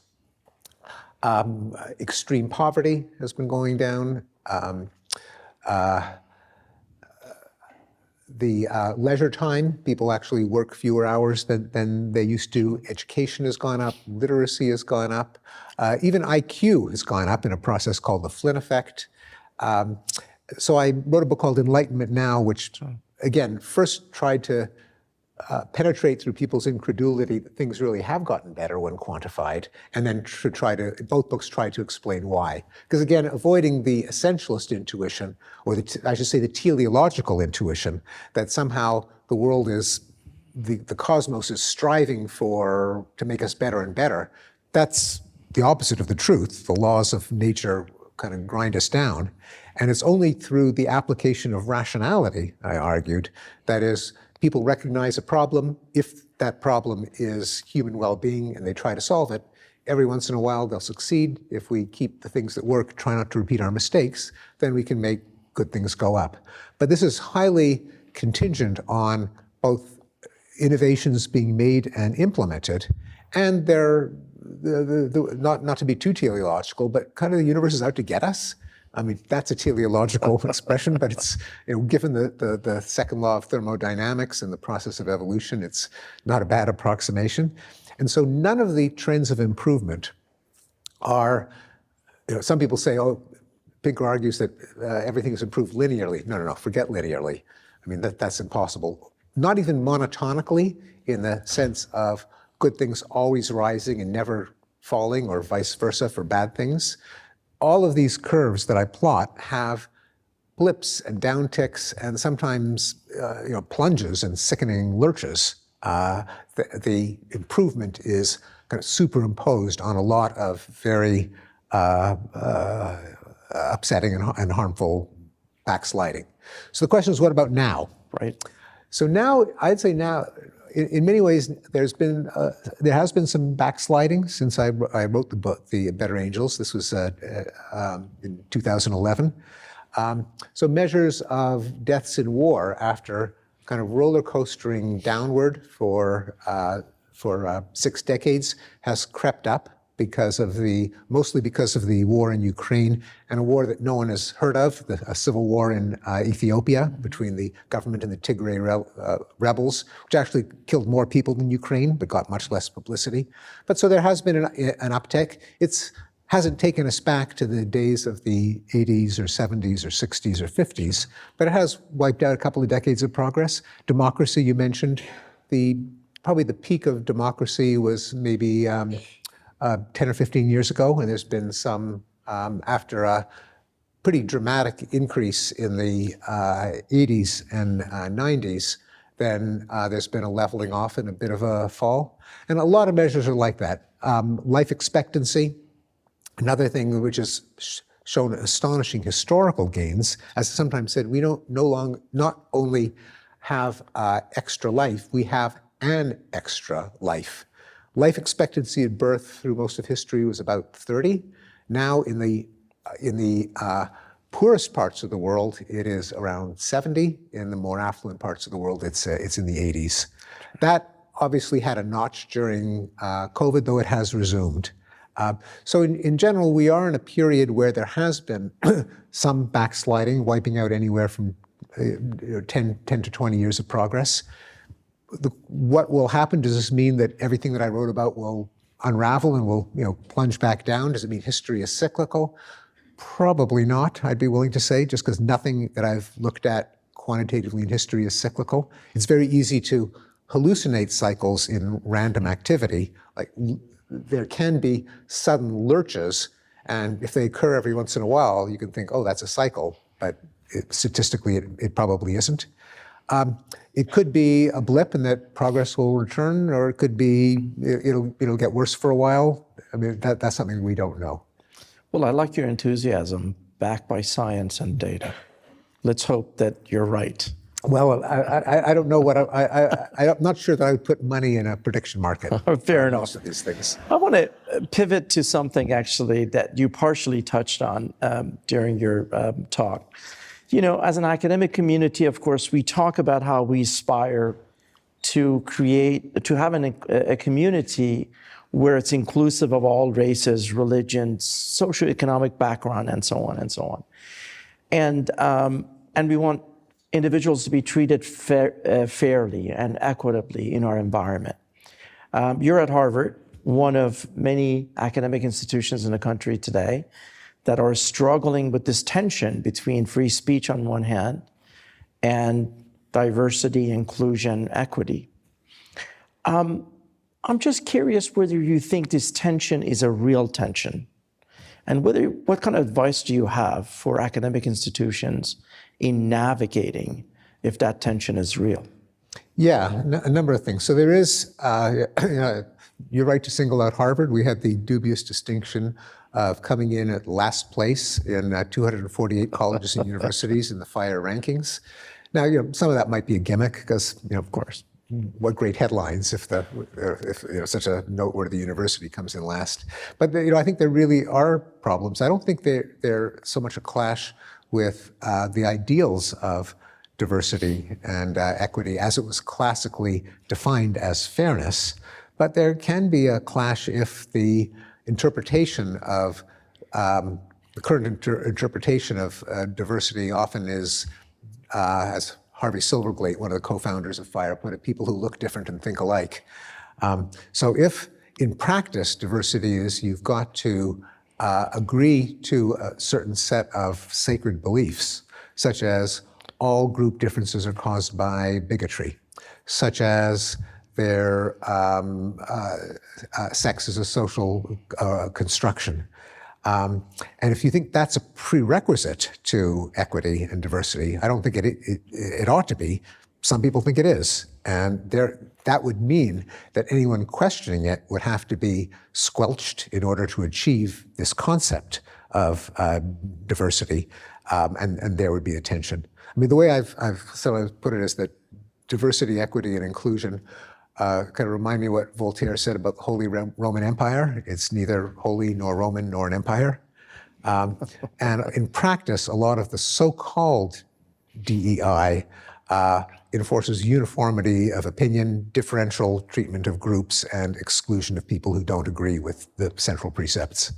Extreme poverty has been going down. The leisure time, people actually work fewer hours than they used to. Education has gone up, literacy has gone up, even IQ has gone up in a process called the Flynn effect. So I wrote a book called Enlightenment Now, which again, first tried to penetrate through people's incredulity that things really have gotten better when quantified, and then both books try to explain why. Because again, avoiding the essentialist intuition, or I should say the teleological intuition, that somehow the world is, the cosmos is striving to make us better and better, that's the opposite of the truth. The laws of nature kind of grind us down. And it's only through the application of rationality, I argued, that is, people recognize a problem. If that problem is human well-being and they try to solve it, every once in a while they'll succeed. If we keep the things that work, try not to repeat our mistakes, then we can make good things go up. But this is highly contingent on both innovations being made and implemented, and they're, not to be too teleological, but kind of the universe is out to get us. I mean, that's a teleological expression, but it's, given the second law of thermodynamics and the process of evolution, it's not a bad approximation. And so none of the trends of improvement are, some people say, oh, Pinker argues that everything has improved linearly. No, forget linearly. I mean, that's impossible. Not even monotonically, in the sense of good things always rising and never falling, or vice versa for bad things. All of these curves that I plot have blips and downticks and sometimes plunges and sickening lurches. The improvement is kind of superimposed on a lot of very upsetting and harmful backsliding. So the question is, what about now? Right. So now, I'd say now, in many ways, there has been some backsliding since I wrote the book, The Better Angels. This was in 2011. So measures of deaths in war after kind of roller coastering downward for 6 decades has crept up mostly because of the war in Ukraine, and a war that no one has heard of, a civil war in Ethiopia between the government and the Tigray rebels, which actually killed more people than Ukraine, but got much less publicity. But so there has been an uptick. It hasn't taken us back to the days of the 80s or 70s or 60s or 50s, but it has wiped out a couple of decades of progress. Democracy, you mentioned, probably the peak of democracy was maybe 10 or 15 years ago, and there's been some, after a pretty dramatic increase in the 80s and 90s, then there's been a leveling off and a bit of a fall. And a lot of measures are like that. Life expectancy, another thing which has shown astonishing historical gains. As I sometimes said, we not only have extra life, we have an extra life. Life expectancy at birth through most of history was about 30. Now in the poorest parts of the world, it is around 70. In the more affluent parts of the world, it's in the 80s. That obviously had a notch during COVID, though it has resumed. So in general, we are in a period where there has been some backsliding, wiping out anywhere from 10 to 20 years of progress. What will happen? Does this mean that everything that I wrote about will unravel and will, plunge back down? Does it mean history is cyclical? Probably not, I'd be willing to say, just because nothing that I've looked at quantitatively in history is cyclical. It's very easy to hallucinate cycles in random activity. Like there can be sudden lurches, and if they occur every once in a while, you can think, oh, that's a cycle, but statistically it probably isn't. It could be a blip and that progress will return, or it could be it'll get worse for a while. I mean, that's something we don't know. Well, I like your enthusiasm, backed by science and data. Let's hope that you're right. Well, I don't know what I'm not sure that I would put money in a prediction market. Fair enough. Most of these things. I want to pivot to something actually that you partially touched on during your talk. As an academic community, of course, we talk about how we aspire to have a community where it's inclusive of all races, religions, socioeconomic background, and so on and so on. And we want individuals to be treated fairly and equitably in our environment. You're at Harvard, one of many academic institutions in the country today that are struggling with this tension between free speech on one hand and diversity, inclusion, equity. I'm just curious whether you think this tension is a real tension, and what kind of advice do you have for academic institutions in navigating if that tension is real? Yeah, a number of things. So there is, you're right to single out Harvard. We had the dubious distinction of coming in at last place in 248 colleges and universities in the FIRE rankings. Now, some of that might be a gimmick because, of course, what great headlines if such a noteworthy university comes in last. But I think there really are problems. I don't think they're so much a clash with the ideals of diversity and equity as it was classically defined as fairness, but there can be a clash if the interpretation of the current interpretation of diversity often is, as Harvey Silverglate, one of the co-founders of FIRE, put it, people who look different and think alike. So if in practice diversity is you've got to agree to a certain set of sacred beliefs, such as all group differences are caused by bigotry, such as their sex is a social construction. And if you think that's a prerequisite to equity and diversity, I don't think it ought to be. Some people think it is. And that would mean that anyone questioning it would have to be squelched in order to achieve this concept of diversity, and there would be a tension. I mean, the way I've sort of put it is that diversity, equity, and inclusion kind of remind me what Voltaire said about the Holy Roman Empire. It's neither holy nor Roman nor an empire. And in practice, a lot of the so-called DEI enforces uniformity of opinion, differential treatment of groups, and exclusion of people who don't agree with the central precepts.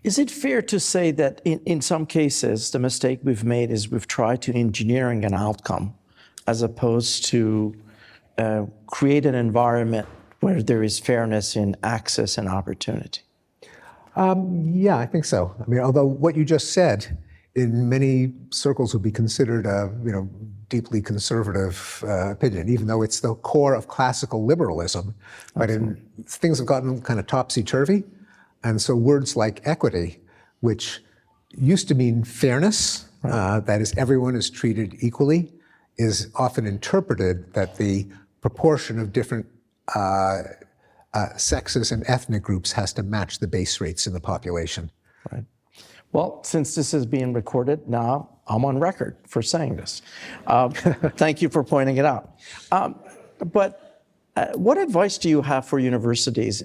Is it fair to say that in some cases, the mistake we've made is we've tried to engineering an outcome as opposed to create an environment where there is fairness in access and opportunity? Yeah, I think so. I mean, although what you just said in many circles would be considered a deeply conservative opinion, even though it's the core of classical liberalism. But things have gotten kind of topsy-turvy. And so words like equity, which used to mean fairness, that is, everyone is treated equally, is often interpreted that the proportion of different sexes and ethnic groups has to match the base rates in the population. Right. Well, since this is being recorded, now I'm on record for saying this. Thank you for pointing it out. But what advice do you have for universities,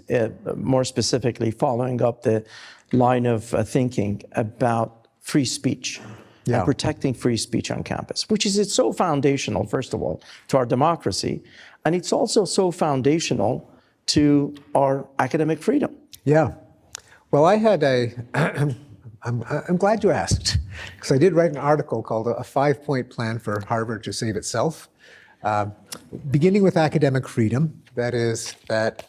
more specifically following up the line of thinking about free speech and protecting free speech on campus, which is so foundational, first of all, to our democracy, and it's also so foundational to our academic freedom? Yeah. Well, I had I'm glad you asked, because I did write an article called A 5-Point Plan for Harvard to Save Itself, beginning with academic freedom. That is, that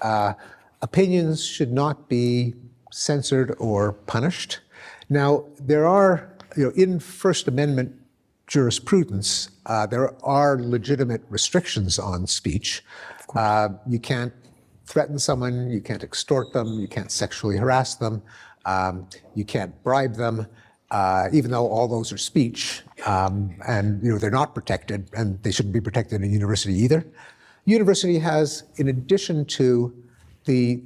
opinions should not be censored or punished. Now, there are, in First Amendment jurisprudence, there are legitimate restrictions on speech. You can't threaten someone, you can't extort them, you can't sexually harass them, you can't bribe them, even though all those are speech, and they're not protected, and they shouldn't be protected in a university either. University has, in addition to the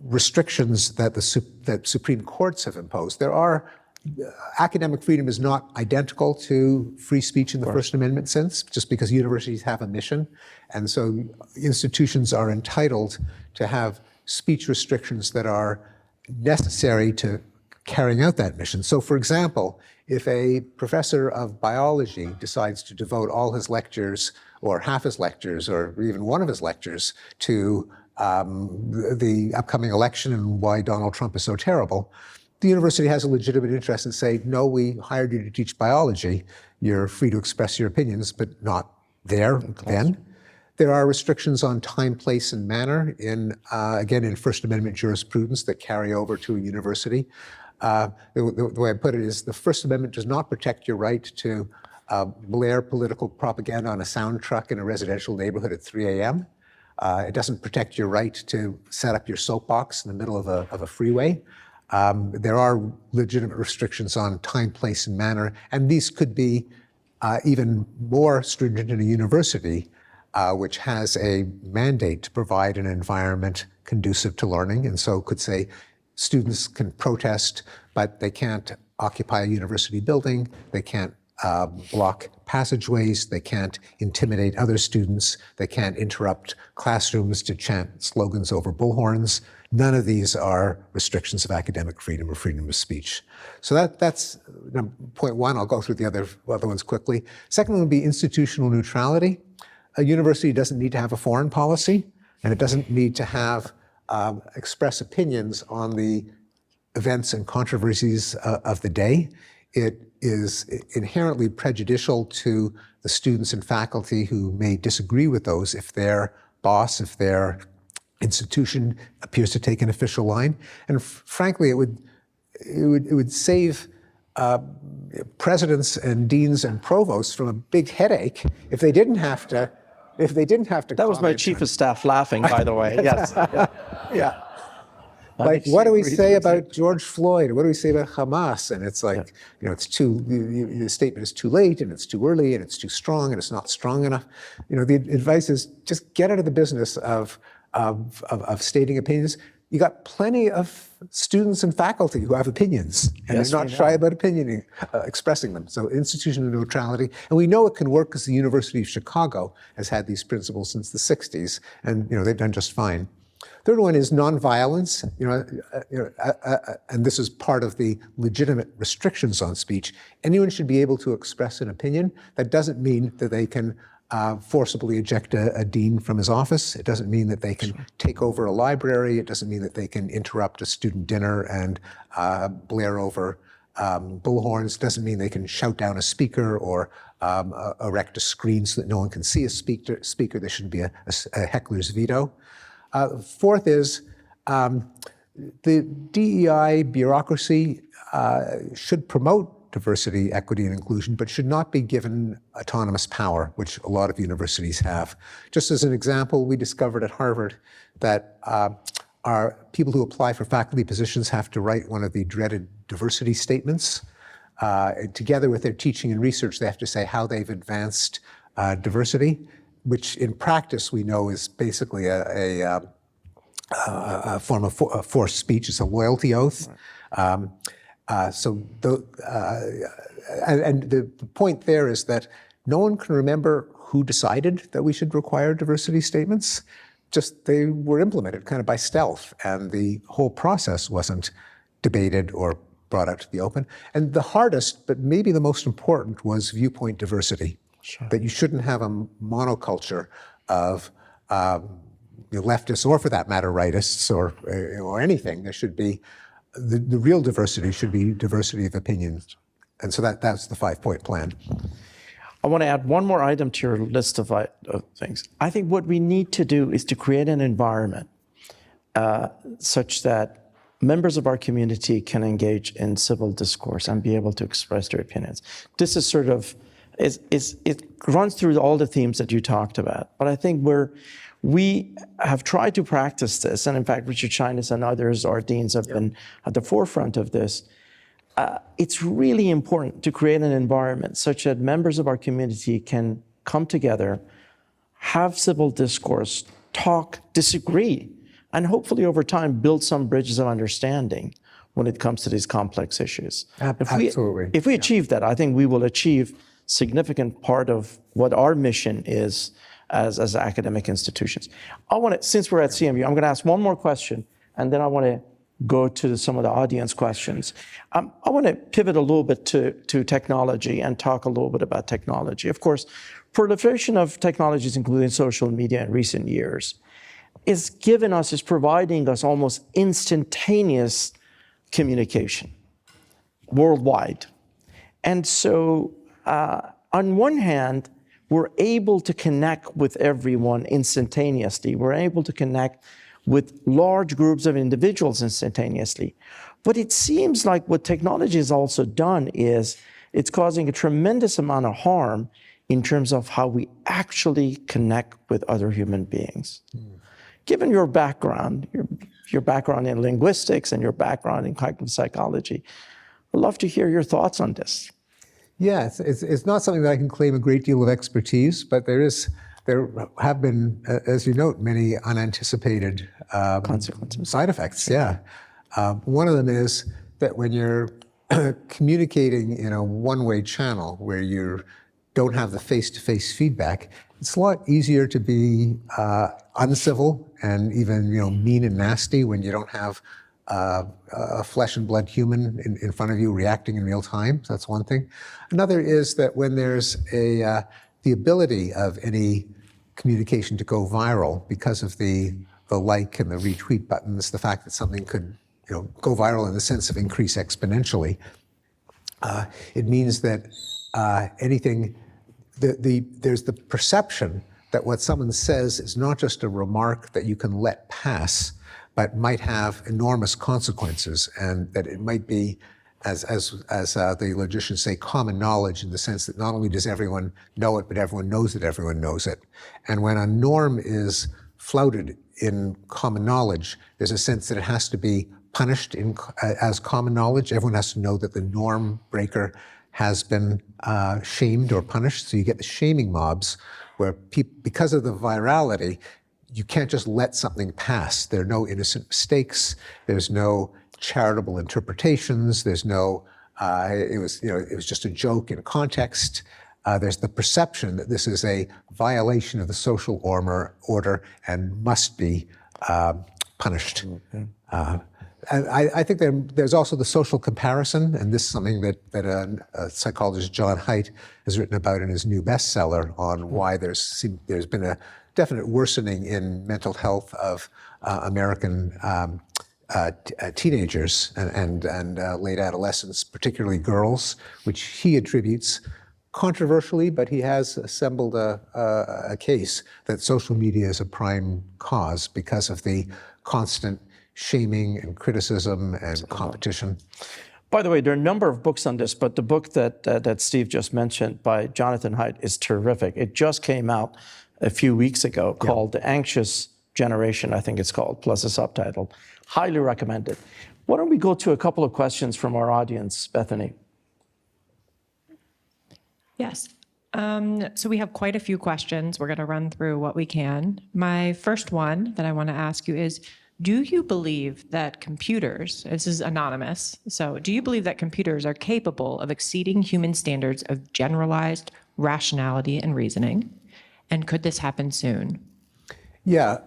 restrictions that that Supreme Courts have imposed, there are academic freedom is not identical to free speech in the First Amendment sense, just because universities have a mission. And so institutions are entitled to have speech restrictions that are necessary to carrying out that mission. So for example, if a professor of biology decides to devote all his lectures or half his lectures or even one of his lectures to the upcoming election and why Donald Trump is so terrible, the university has a legitimate interest in saying, no, we hired you to teach biology. You're free to express your opinions, but not there then. There are restrictions on time, place, and manner again, in First Amendment jurisprudence that carry over to a university. The way I put it is the First Amendment does not protect your right to blare political propaganda on a sound truck in a residential neighborhood at 3 a.m. It doesn't protect your right to set up your soapbox in the middle of a freeway. There are legitimate restrictions on time, place, and manner, and these could be even more stringent in a university, which has a mandate to provide an environment conducive to learning, and so could say students can protest, but they can't occupy a university building, they can't block passageways, they can't intimidate other students, they can't interrupt classrooms to chant slogans over bullhorns. None of these are restrictions of academic freedom or freedom of speech. So that's point one. I'll go through the other ones quickly. Second one would be institutional neutrality. A university doesn't need to have a foreign policy, and it doesn't need to have express opinions on the events and controversies of the day. It is inherently prejudicial to the students and faculty who may disagree with those if their boss, if their institution appears to take an official line. And frankly, it would save presidents and deans and provosts from a big headache if they didn't have to. That was my chief of staff laughing, by the way. Yes. Yeah. Like, what do we say about George Floyd? What do we say about Hamas? And it's like, it's the statement is too late, and it's too early, and it's too strong, and it's not strong enough. The advice is just get out of the business of stating opinions. You got plenty of students and faculty who have opinions, and they're not shy about expressing them. So institutional neutrality, and we know it can work because the University of Chicago has had these principles since the 60s, and they've done just fine. Third one is nonviolence, and this is part of the legitimate restrictions on speech. Anyone should be able to express an opinion. That doesn't mean that they can forcibly eject a dean from his office. It doesn't mean that they can take over a library. It doesn't mean that they can interrupt a student dinner and blare over bullhorns. It doesn't mean they can shout down a speaker or erect a screen so that no one can see a speaker. There shouldn't be a heckler's veto. Fourth is the DEI bureaucracy should promote diversity, equity, and inclusion, but should not be given autonomous power, which a lot of universities have. Just as an example, we discovered at Harvard that our people who apply for faculty positions have to write one of the dreaded diversity statements. Together with their teaching and research, they have to say how they've advanced diversity, which in practice we know is basically a form of forced speech. It's a loyalty oath. And the point there is that no one can remember who decided that we should require diversity statements. Just they were implemented kind of by stealth, and the whole process wasn't debated or brought out to the open. And the hardest, but maybe the most important, was viewpoint diversity. Sure. That you shouldn't have a monoculture of leftists, or for that matter, rightists, or anything. There should be, the real diversity should be diversity of opinions. And so that's the 5-point plan. I want to add one more item to your list of things. I think what we need to do is to create an environment such that members of our community can engage in civil discourse and be able to express their opinions. This is sort of, it runs through all the themes that you talked about. But I think we have tried to practice this, and in fact, Richard Shyness and others, our deans, have been at the forefront of this. It's really important to create an environment such that members of our community can come together, have civil discourse, talk, disagree, and hopefully over time build some bridges of understanding when it comes to these complex issues. Absolutely. If we achieve that, I think we will achieve significant part of what our mission is as academic institutions. Since we're at CMU, I'm going to ask one more question, and then I want to go to some of the audience questions. I want to pivot a little bit to technology and talk a little bit about technology. Of course, proliferation of technologies, including social media in recent years, is providing us almost instantaneous communication worldwide. And so on one hand, we're able to connect with everyone instantaneously. We're able to connect with large groups of individuals instantaneously. But it seems like what technology has also done is it's causing a tremendous amount of harm in terms of how we actually connect with other human beings. Given your background, your background in linguistics and your background in cognitive psychology, I'd love to hear your thoughts on this. Yeah, it's not something that I can claim a great deal of expertise, but there have been, as you note, many unanticipated Consequences. side effects. Yeah, one of them is that when you're communicating in a one-way channel where you don't have the face-to-face feedback, it's a lot easier to be uncivil and even mean and nasty when you don't have a flesh and blood human in front of you reacting in real time. So that's one thing. Another is that when there's the ability of any communication to go viral because of the like and the retweet buttons, the fact that something could go viral in the sense of increase exponentially, it means that there's the perception that what someone says is not just a remark that you can let pass, but might have enormous consequences, and that it might be, as the logicians say, common knowledge, in the sense that not only does everyone know it, but everyone knows that everyone knows it. And when a norm is flouted in common knowledge, there's a sense that it has to be punished as common knowledge. Everyone has to know that the norm breaker has been shamed or punished. So you get the shaming mobs where because of the virality, you can't just let something pass. There are no innocent mistakes. There's no charitable interpretations. There's no, it was just a joke in context. There's the perception that this is a violation of the social order and must be punished. Okay. And I think there's also the social comparison, and this is something that a psychologist, John Haidt, has written about in his new bestseller on why there's been a definite worsening in mental health of American teenagers and late adolescents, particularly girls, which he attributes controversially, but he has assembled a case that social media is a prime cause because of the constant shaming and criticism and competition. By the way, there are a number of books on this, but the book that Steve just mentioned by Jonathan Haidt is terrific. It just came out a few weeks ago, called The Anxious Generation, I think it's called, plus a subtitle. Highly recommended. Why don't we go to a couple of questions from our audience, Bethany? Yes. So we have quite a few questions. We're going to run through what we can. My first one that I want to ask you is, do you believe that computers, this is anonymous, so do you believe that computers are capable of exceeding human standards of generalized rationality and reasoning? And could this happen soon? Yeah.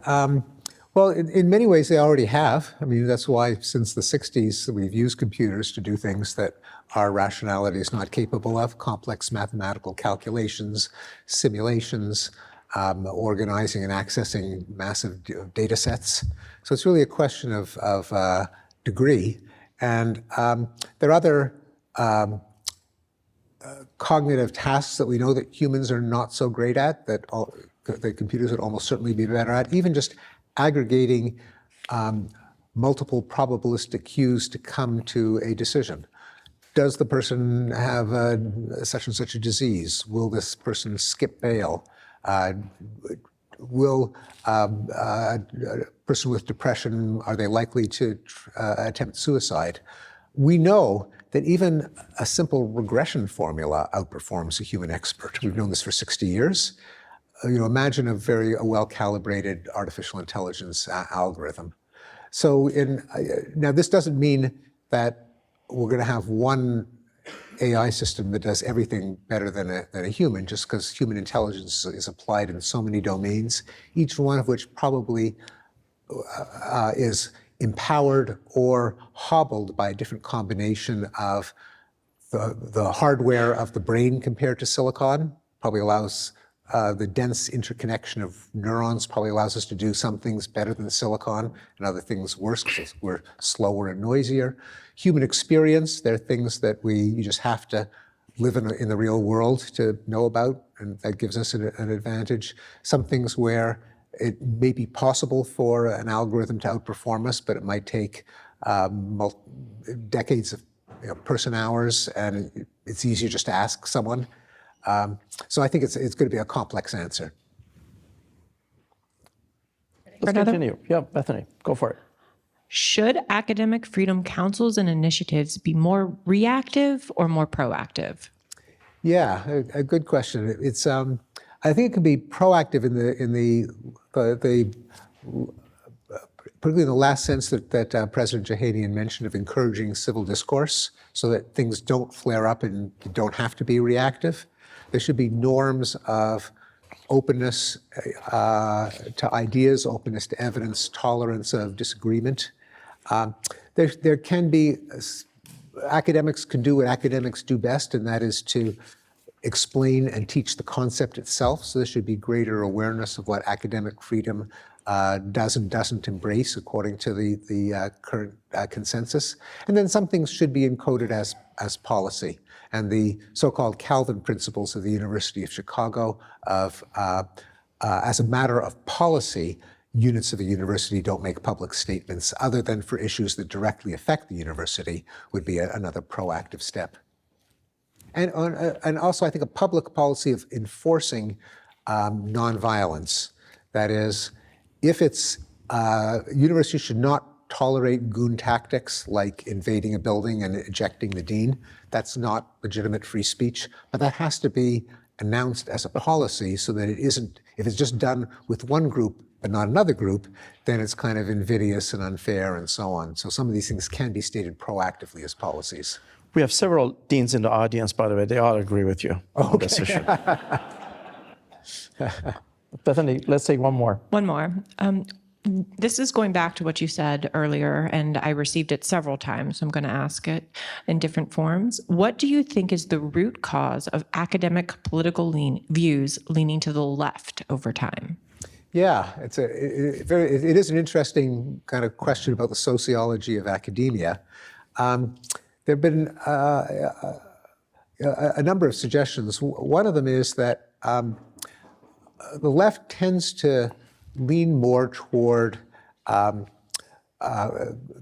Well, in many ways, they already have. I mean, that's why since the 60s, we've used computers to do things that our rationality is not capable of: complex mathematical calculations, simulations, organizing and accessing massive data sets. So it's really a question of degree. And there are other cognitive tasks that we know that humans are not so great at, that computers would almost certainly be better at, even just aggregating multiple probabilistic cues to come to a decision. Does the person have such and such a disease? Will this person skip bail? Will a person with depression, are they likely to attempt suicide? We know that even a simple regression formula outperforms a human expert. We've known this for 60 years. Imagine a very well-calibrated artificial intelligence algorithm. So now this doesn't mean that we're going to have one AI system that does everything better than a human, just because human intelligence is applied in so many domains, each one of which probably is empowered or hobbled by a different combination of the hardware of the brain compared to silicon. Probably allows the dense interconnection of neurons probably allows us to do some things better than silicon and other things worse because we're slower and noisier. Human experience, there are things that you just have to live in the real world to know about, and that gives us an advantage. Some things where it may be possible for an algorithm to outperform us, but it might take decades of person hours, and it's easier just to ask someone. So I think it's going to be a complex answer. Let's continue. Yeah, Bethany, go for it. Should academic freedom councils and initiatives be more reactive or more proactive? Yeah, a good question. It's I think it can be proactive in the particularly in the last sense that President Jahanian mentioned of encouraging civil discourse, so that things don't flare up and you don't have to be reactive. There should be norms of openness to ideas, openness to evidence, tolerance of disagreement. There can be, academics can do what academics do best, and that is to explain and teach the concept itself. So there should be greater awareness of what academic freedom does and doesn't embrace according to the current consensus. And then some things should be encoded as policy. And the so-called Calvin principles of the University of Chicago of, as a matter of policy, units of the university don't make public statements other than for issues that directly affect the university would be another proactive step. And also I think a public policy of enforcing nonviolence. That is, if it's, universities should not tolerate goon tactics like invading a building and ejecting the dean. That's not legitimate free speech, but that has to be announced as a policy so that it isn't, if it's just done with one group but not another group, then it's kind of invidious and unfair and so on. So some of these things can be stated proactively as policies. We have several deans in the audience, by the way. They all agree with you on this issue. Bethany, let's take one more. One more. This is going back to what you said earlier, and I received it several times, so I'm going to ask it in different forms. What do you think is the root cause of academic political views leaning to the left over time? Yeah, it is an interesting kind of question about the sociology of academia. There have been a number of suggestions. One of them is that the left tends to lean more toward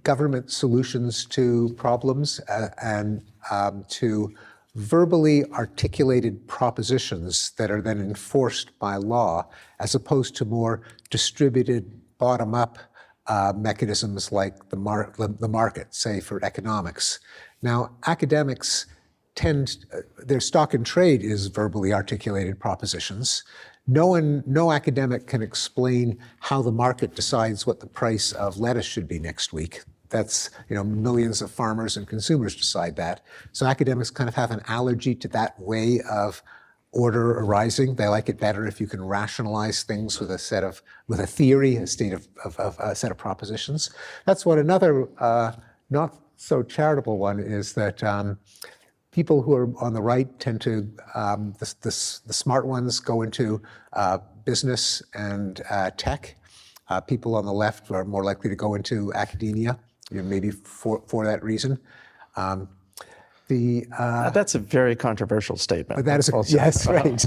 government solutions to problems and to verbally articulated propositions that are then enforced by law, as opposed to more distributed, bottom-up mechanisms like the market, say, for economics. Now, academics their stock in trade is verbally articulated propositions. No academic can explain how the market decides what the price of lettuce should be next week. That's, millions of farmers and consumers decide that. So academics kind of have an allergy to that way of order arising. They like it better if you can rationalize things with a theory, a set of propositions. That's what another not so charitable one is that people who are on the right tend to, the smart ones go into business and tech. People on the left are more likely to go into academia, maybe for that reason. That's a very controversial statement. That is, yes, right.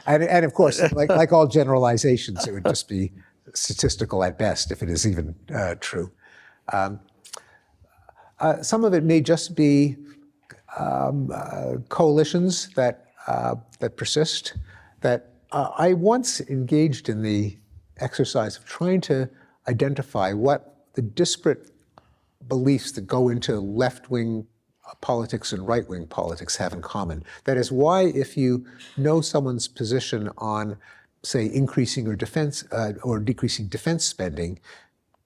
And of course, like all generalizations, it would just be statistical at best, if it is even true. Some of it may just be coalitions that persist. That I once engaged in the exercise of trying to identify what the disparate beliefs that go into left-wing politics and right-wing politics have in common. That is why, if you know someone's position on, say, increasing or decreasing defense spending,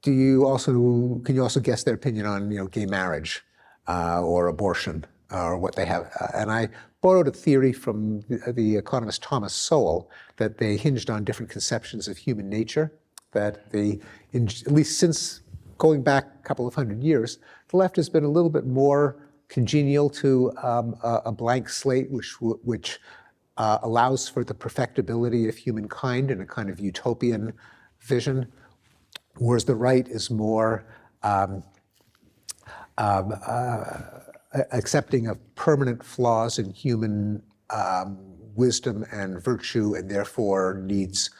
can you also guess their opinion on gay marriage or abortion or what they have? And I borrowed a theory from the economist Thomas Sowell that they hinged on different conceptions of human nature. That at least since going back a couple of hundred years, the left has been a little bit more congenial to a blank slate, which allows for the perfectibility of humankind in a kind of utopian vision, whereas the right is more accepting of permanent flaws in human wisdom and virtue, and therefore needs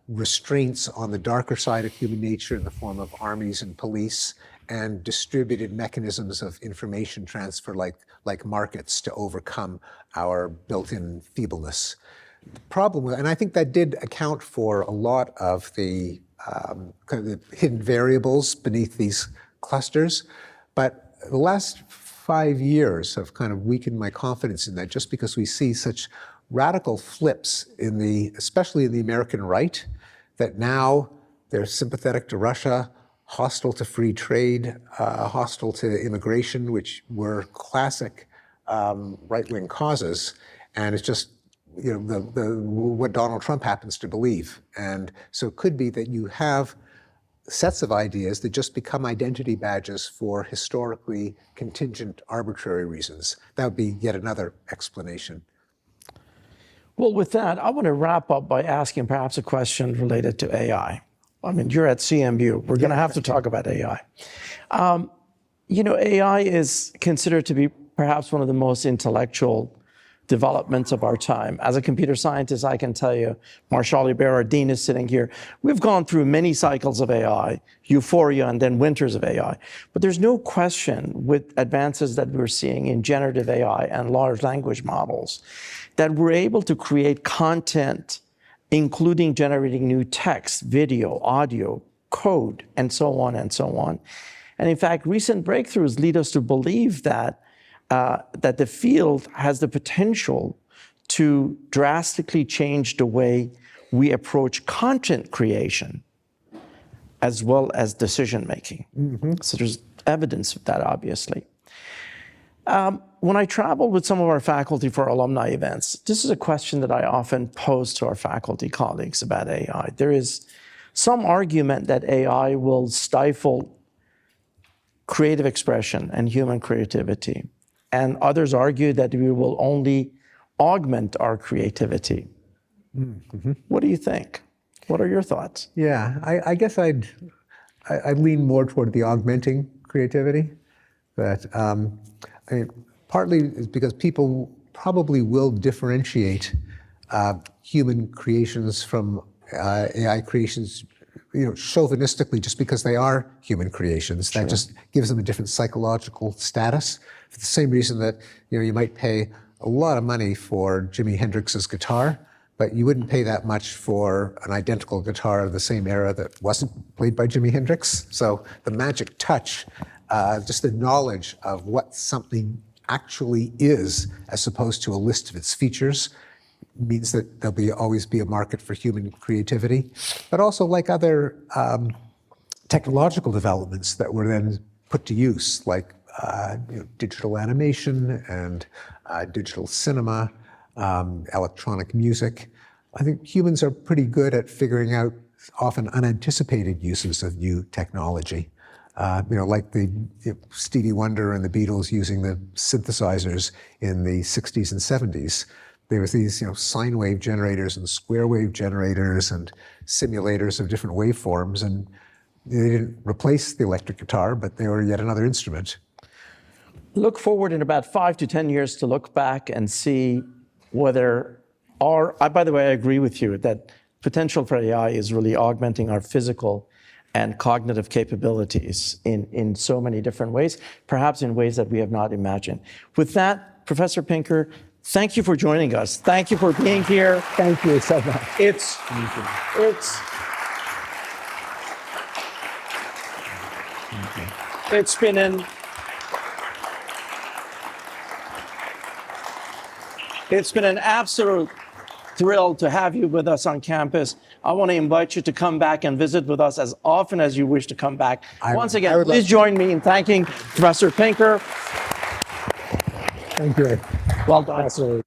restraints on the darker side of human nature in the form of armies and police, and distributed mechanisms of information transfer like markets to overcome our built-in feebleness. The problem with, and I think that did account for a lot of the kind of the hidden variables beneath these clusters, but the last 5 years have kind of weakened my confidence in that, just because we see such radical flips especially in the American right, that now they're sympathetic to Russia, hostile to free trade, hostile to immigration, which were classic right-wing causes, and it's just what Donald Trump happens to believe. And so it could be that you have sets of ideas that just become identity badges for historically contingent arbitrary reasons. That would be yet another explanation. Well, with that, I want to wrap up by asking perhaps a question related to AI. I mean, you're at CMU. We're going to have to talk about AI. AI is considered to be perhaps one of the most intellectual developments of our time. As a computer scientist, I can tell you, Marshall Hubert, our dean, is sitting here. We've gone through many cycles of AI, euphoria, and then winters of AI. But there's no question, with advances that we're seeing in generative AI and large language models, that we're able to create content, including generating new text, video, audio, code, and so on and so on. And in fact, recent breakthroughs lead us to believe that the field has the potential to drastically change the way we approach content creation as well as decision making. Mm-hmm. So there's evidence of that, obviously. When I travel with some of our faculty for alumni events, this is a question that I often pose to our faculty colleagues about AI. There is some argument that AI will stifle creative expression and human creativity. And others argue that we will only augment our creativity. Mm-hmm. What do you think? What are your thoughts? Yeah, I guess I'd lean more toward the augmenting creativity. That partly is because people probably will differentiate human creations from AI creations, chauvinistically, just because they are human creations. Sure. That just gives them a different psychological status. For the same reason that you might pay a lot of money for Jimi Hendrix's guitar, but you wouldn't pay that much for an identical guitar of the same era that wasn't played by Jimi Hendrix. So the magic touch, just the knowledge of what something actually is, as opposed to a list of its features, means that there'll always be a market for human creativity. But also, like other technological developments that were then put to use, like digital animation and digital cinema, electronic music. I think humans are pretty good at figuring out often unanticipated uses of new technology. Like Stevie Wonder and the Beatles using the synthesizers in the 60s and 70s. There was these sine wave generators and square wave generators and simulators of different waveforms, and they didn't replace the electric guitar, but they were yet another instrument. Look forward in about 5 to 10 years to look back and see whether by the way, I agree with you that potential for AI is really augmenting our physical and cognitive capabilities in so many different ways, perhaps in ways that we have not imagined. With that, Professor Pinker, thank you for joining us. Thank you for being here. Thank you so much. It's been an absolute thrill to have you with us on campus. I want to invite you to come back and visit with us as often as you wish to come back. Once again, please join me in thanking Professor Pinker. Thank you. Well done. Absolutely.